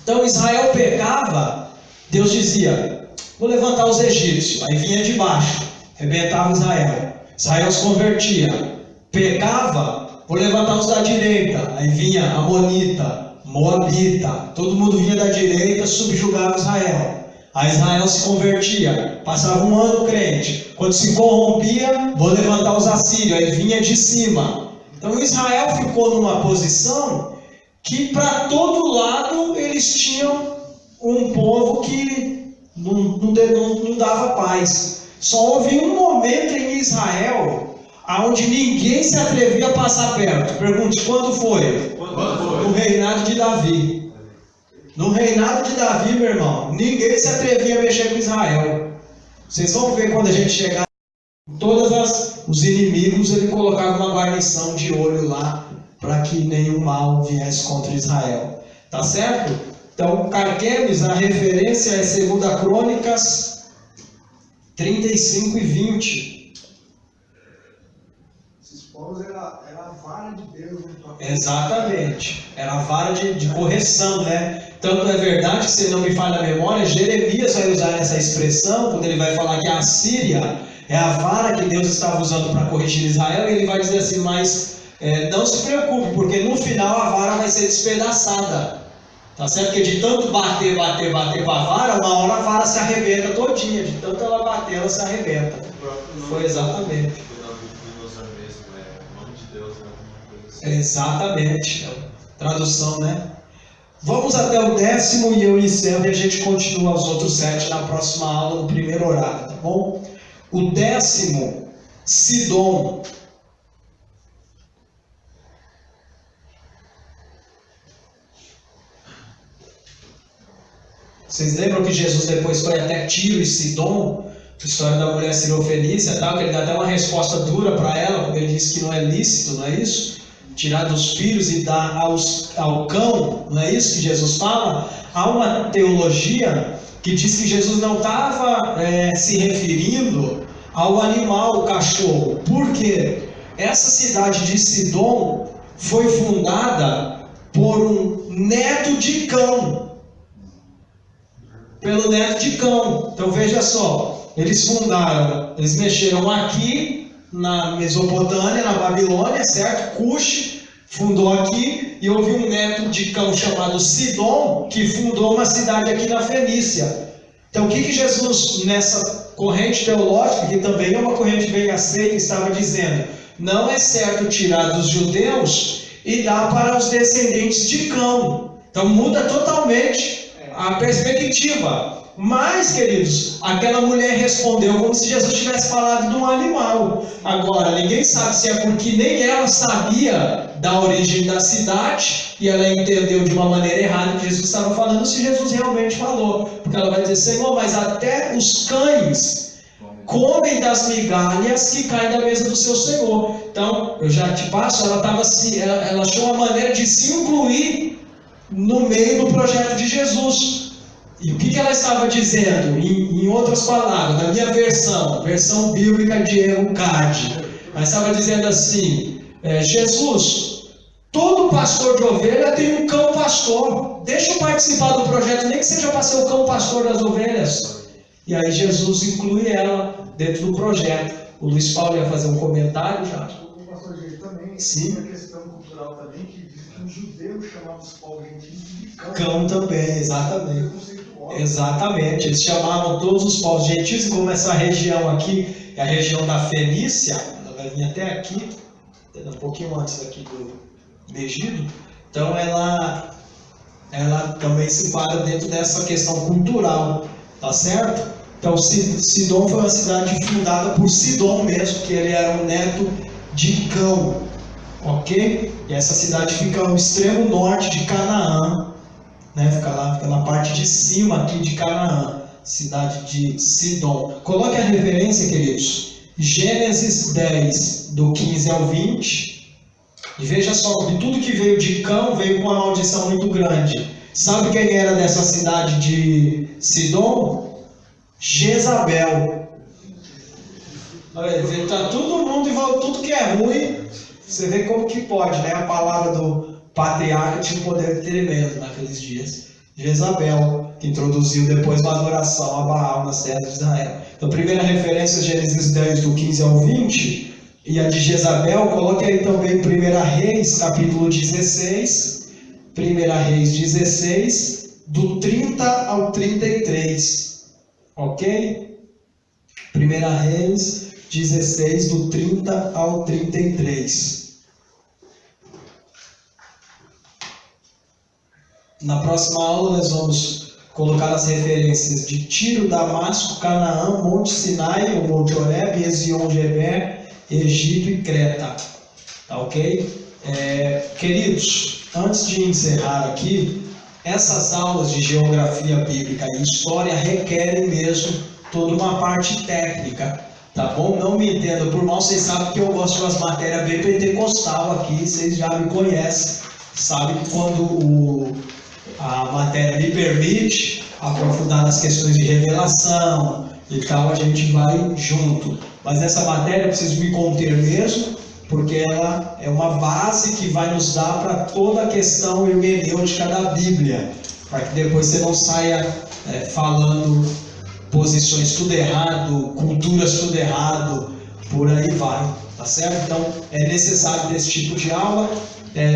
Então, Israel pecava, Deus dizia, vou levantar os egípcios. Aí vinha de baixo, arrebentava Israel. Israel se convertia. Pecava, vou levantar os da direita. Aí vinha amonita, moabita. Todo mundo vinha da direita, subjugava Israel. Aí Israel se convertia. Passava um ano crente. Quando se corrompia, vou levantar os assírios. Aí vinha de cima. Então Israel ficou numa posição que para todo lado eles tinham um povo que não dava paz. Só houve um momento em Israel onde ninguém se atrevia a passar perto. Pergunte, quando foi? No reinado de Davi. No reinado de Davi, meu irmão, ninguém se atrevia a mexer com Israel. Vocês vão ver quando a gente chegar, todos os inimigos, ele colocava uma guarnição de olho lá, para que nenhum mal viesse contra Israel. Tá certo? Então, Carquemes, a referência é 2 Crônicas 35 e 20. Era a vara de Deus, né? Exatamente, era a vara de correção, né? Tanto é verdade que, se não me falha a memória, Jeremias vai usar essa expressão quando ele vai falar que a Assíria é a vara que Deus estava usando para corrigir Israel, e ele vai dizer assim, mas não se preocupe, porque no final a vara vai ser despedaçada, tá certo? Porque de tanto bater com a vara, uma hora a vara se arrebenta todinha, de tanto ela bater, ela se arrebenta. Foi exatamente. Exatamente, tradução, né? Vamos até o 10º e eu encerro, e a gente continua os outros 7 na próxima aula, no primeiro horário, tá bom? O 10º, Sidom. Vocês lembram que Jesus depois foi até Tiro e Sidom? A história da mulher sirofenícia, tal, que ele dá até uma resposta dura para ela, porque ele disse que não é lícito, não é isso? Tirar dos filhos e dar ao cão, não é isso que Jesus fala? Há uma teologia que diz que Jesus não estava se referindo ao animal, o cachorro. Por quê? Essa cidade de Sidom foi fundada por um neto de cão. Pelo neto de cão. Então veja só, eles mexeram aqui na Mesopotâmia, na Babilônia, certo? Cush fundou aqui, e houve um neto de cão chamado Sidom, que fundou uma cidade aqui na Fenícia. Então o que Jesus, nessa corrente teológica, que também é uma corrente bem aceita, estava dizendo? Não é certo tirar dos judeus e dar para os descendentes de cão. Então muda totalmente a perspectiva. Mas, queridos, aquela mulher respondeu como se Jesus tivesse falado de um animal. Agora, ninguém sabe se é porque nem ela sabia da origem da cidade, e ela entendeu de uma maneira errada que Jesus estava falando, se Jesus realmente falou. Porque ela vai dizer, Senhor, mas até os cães comem das migalhas que caem da mesa do seu Senhor. Então, eu já te passo, ela achou uma maneira de se incluir no meio do projeto de Jesus. E o que ela estava dizendo? Em outras palavras, na minha versão bíblica Diego Card, ela estava dizendo assim, Jesus, todo pastor de ovelha tem um cão pastor, deixa eu participar do projeto, nem que seja para ser o cão pastor das ovelhas. E aí Jesus inclui ela dentro do projeto. O Luiz Paulo ia fazer um comentário já. O pastor Jair também, sim, tem uma questão cultural também, que diz que os judeus chamavam os povos gentios de cão. Cão também, exatamente. Exatamente, eles chamavam todos os povos gentios, e como essa região aqui é a região da Fenícia, ela vai vir até aqui, um pouquinho antes daqui do Egito, então ela também se para dentro dessa questão cultural, tá certo? Então Sidom foi uma cidade fundada por Sidom mesmo, que ele era um neto de Cão, ok? E essa cidade fica no extremo norte de Canaã, né? Fica na parte de cima aqui de Canaã, cidade de Sidom. Coloque a referência, queridos, Gênesis 10, do 15 ao 20, e veja só, de tudo que veio de Cão, veio com uma maldição muito grande. Sabe quem era dessa cidade de Sidom? Jezabel. Está todo mundo e tudo que é ruim. Você vê como que pode, né? A palavra do patriarca tinha um poder tremendo naqueles dias. Jezabel, que introduziu depois uma adoração a Baal nas terras de Israel. Então, a primeira referência, Gênesis 10, do 15 ao 20, e a de Jezabel, coloque aí também 1 Reis, capítulo 16, 1 Reis 16, do 30 ao 33. Ok? 1 Reis 16, do 30 ao 33. Na próxima aula nós vamos colocar as referências de Tiro, Damasco, Canaã, Monte Sinai, o Monte Horebe, Ezion-Geber, Egito e Creta. Tá ok? Queridos, antes de encerrar aqui, essas aulas de geografia bíblica e história requerem mesmo toda uma parte técnica, tá bom? Não me entenda por mal, vocês sabem que eu gosto de umas matérias bem pentecostal aqui, vocês já me conhecem, sabem que quando a matéria me permite aprofundar nas questões de revelação e tal, a gente vai junto. Mas nessa matéria eu preciso me conter mesmo, porque ela é uma base que vai nos dar para toda a questão hermenêutica da Bíblia, para que depois você não saia falando posições tudo errado, culturas tudo errado, por aí vai, tá certo? Então é necessário ter esse tipo de aula.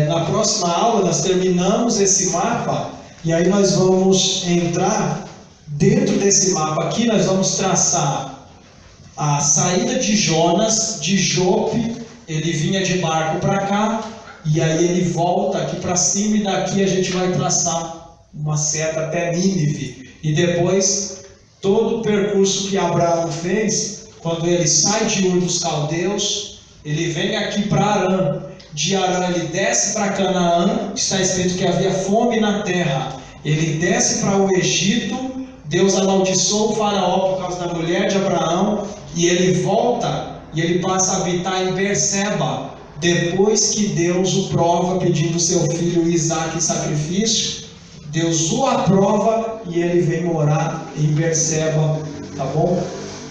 Na próxima aula nós terminamos esse mapa e aí nós vamos entrar dentro desse mapa aqui, nós vamos traçar a saída de Jonas de Jope. Ele vinha de barco para cá, e aí ele volta aqui para cima, e daqui a gente vai traçar uma seta até Nínive. E depois, todo o percurso que Abraão fez, quando ele sai de Ur dos Caldeus, ele vem aqui para Arã. De Arã ele desce para Canaã, está escrito que havia fome na terra. Ele desce para o Egito, Deus amaldiçoou o faraó por causa da mulher de Abraão, e ele volta e ele passa a habitar em Berseba, depois que Deus o prova pedindo seu filho Isaque em sacrifício. Deus o aprova e ele vem morar em Berseba, tá bom?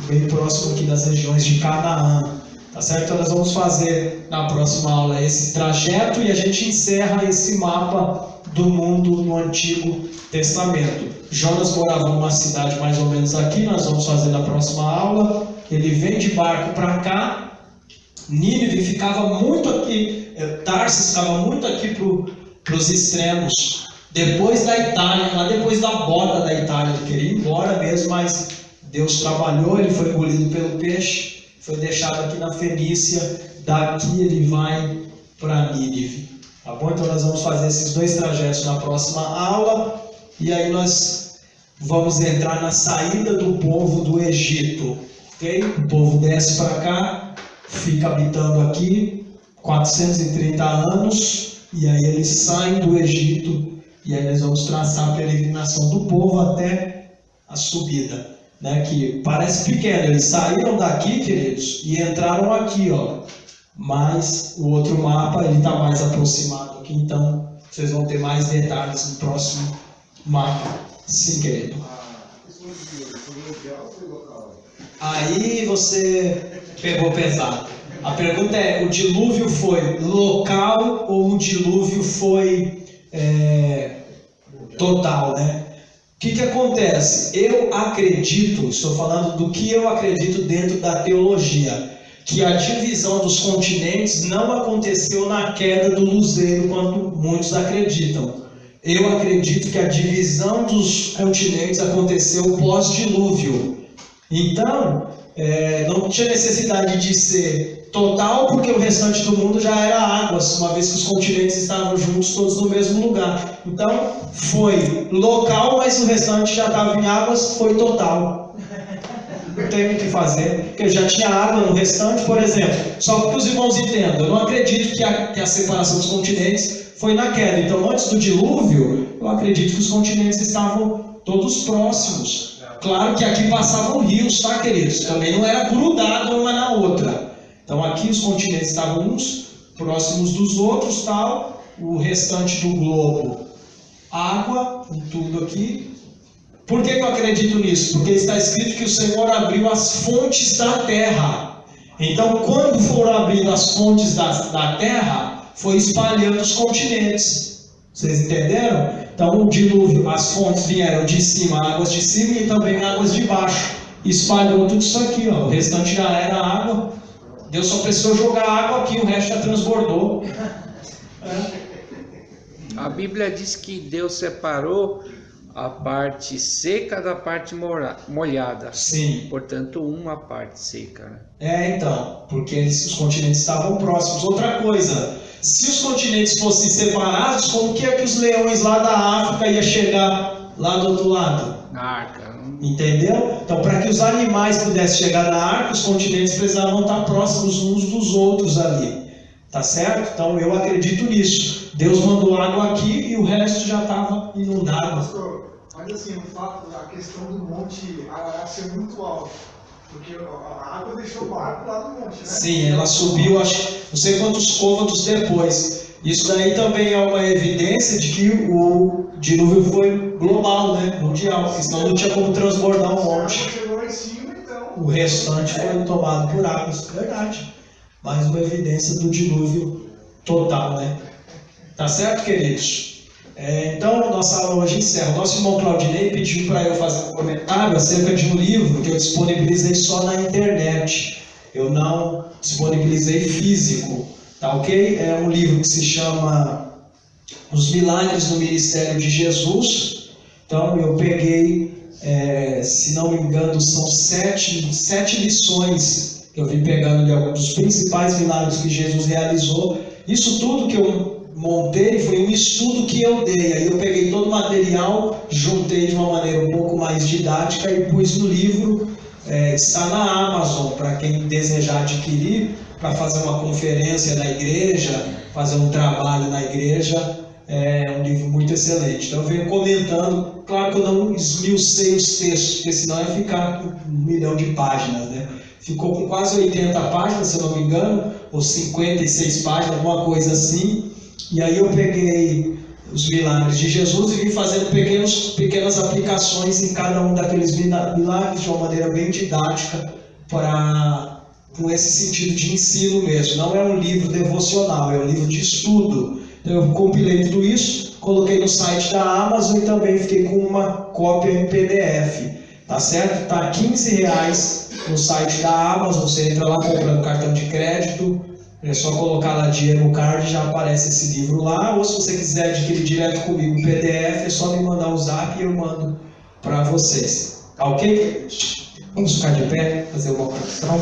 Bem próximo aqui das regiões de Canaã, tá certo? Então nós vamos fazer na próxima aula esse trajeto e a gente encerra esse mapa do mundo no Antigo Testamento. Jonas morava numa cidade mais ou menos aqui, nós vamos fazer na próxima aula. Ele vem de barco para cá. Nínive ficava muito aqui, Tarsis ficava muito aqui para os extremos, depois da Itália, lá depois da bota da Itália. Ele queria ir embora mesmo, mas Deus trabalhou, ele foi engolido pelo peixe, foi deixado aqui na Fenícia. Daqui ele vai para Nínive, tá bom? Então nós vamos fazer esses dois trajetos na próxima aula, e aí nós vamos entrar na saída do povo do Egito. Okay? O povo desce para cá, fica habitando aqui 430 anos, e aí eles saem do Egito, e aí nós vamos traçar a peregrinação do povo até a subida, né? Que parece pequeno, eles saíram daqui, queridos, e entraram aqui, ó. Mas o outro mapa ele está mais aproximado aqui, então vocês vão ter mais detalhes no próximo mapa. Sim, querido. Aí você pegou pesado. A pergunta é: o dilúvio foi local ou o dilúvio foi total, né? O que acontece? Eu acredito, estou falando do que eu acredito dentro da teologia, que a divisão dos continentes não aconteceu na queda do luzeiro, quanto muitos acreditam. Eu acredito que a divisão dos continentes aconteceu pós-dilúvio. Então, não tinha necessidade de ser total, porque o restante do mundo já era águas, uma vez que os continentes estavam juntos, todos no mesmo lugar. Então, foi local, mas o restante já estava em águas, foi total. Não tem o que fazer, porque já tinha água no restante, por exemplo. Só que os irmãos entendam, eu não acredito que a separação dos continentes foi na queda. Então, antes do dilúvio, eu acredito que os continentes estavam todos próximos. Claro que aqui passavam rios, tá, queridos? Também não era grudado uma na outra. Então, aqui os continentes estavam uns próximos dos outros, tal. O restante do globo, água, com tudo aqui. Por que eu acredito nisso? Porque está escrito que o Senhor abriu as fontes da terra. Então, quando foram abrindo as fontes da terra, foi espalhando os continentes. Vocês entenderam? Então, o dilúvio, as fontes vieram de cima, águas de cima e também águas de baixo. Espalhou tudo isso aqui, ó. O restante já era água. Deus só precisou jogar água aqui, o resto já transbordou. A Bíblia diz que Deus separou a parte seca da parte molhada. Sim. Portanto, uma parte seca, né? Então, porque os continentes estavam próximos. Outra coisa, se os continentes fossem separados, como que é que os leões lá da África iam chegar lá do outro lado? Na arca. Entendeu? Então, para que os animais pudessem chegar na arca, os continentes precisavam estar próximos uns dos outros ali. Tá certo? Então, eu acredito nisso. Deus mandou água aqui e o resto já estava inundado. Pastor, mas assim, o fato, a questão do monte ser muito alto, porque a água deixou o barco lá no monte, né? Sim, ela subiu, acho, não sei quantos côvados depois. Isso daí também é uma evidência de que o dilúvio foi global, né? Mundial, porque senão não tinha como transbordar um monte. Chegou lá em cima, então. O restante foi tomado por águas, verdade. Mais uma evidência do dilúvio total, né? Tá certo, queridos? Então, nossa aula hoje encerra. O nosso irmão Claudinei pediu para eu fazer um comentário acerca de um livro que eu disponibilizei só na internet. Eu não disponibilizei físico, tá ok? É um livro que se chama Os Milagres no Ministério de Jesus. Então, eu peguei, se não me engano, são sete lições que eu vim pegando de alguns dos principais milagres que Jesus realizou. Isso tudo que eu montei foi um estudo que eu dei. Aí eu peguei todo o material, juntei de uma maneira um pouco mais didática e pus no livro. Está na Amazon para quem desejar adquirir, para fazer uma conferência na igreja, fazer um trabalho na igreja. É um livro muito excelente. Então eu venho comentando. Claro que eu não esmiucei os textos, porque senão ia ficar com 1 milhão de páginas, né? Ficou com quase 80 páginas, se eu não me engano, ou 56 páginas, alguma coisa assim. E aí eu peguei os milagres de Jesus e vim fazendo pequenas aplicações em cada um daqueles milagres de uma maneira bem didática, com esse sentido de ensino mesmo. Não é um livro devocional, é um livro de estudo. Então eu compilei tudo isso, coloquei no site da Amazon e também fiquei com uma cópia em PDF. Tá certo? Está R$15 no site da Amazon. Você entra lá comprando cartão de crédito. É só colocar lá Diego Card, já aparece esse livro lá. Ou se você quiser adquirir direto comigo o PDF, é só me mandar o zap e eu mando para vocês. Tá ok? Vamos ficar de pé, fazer uma oração.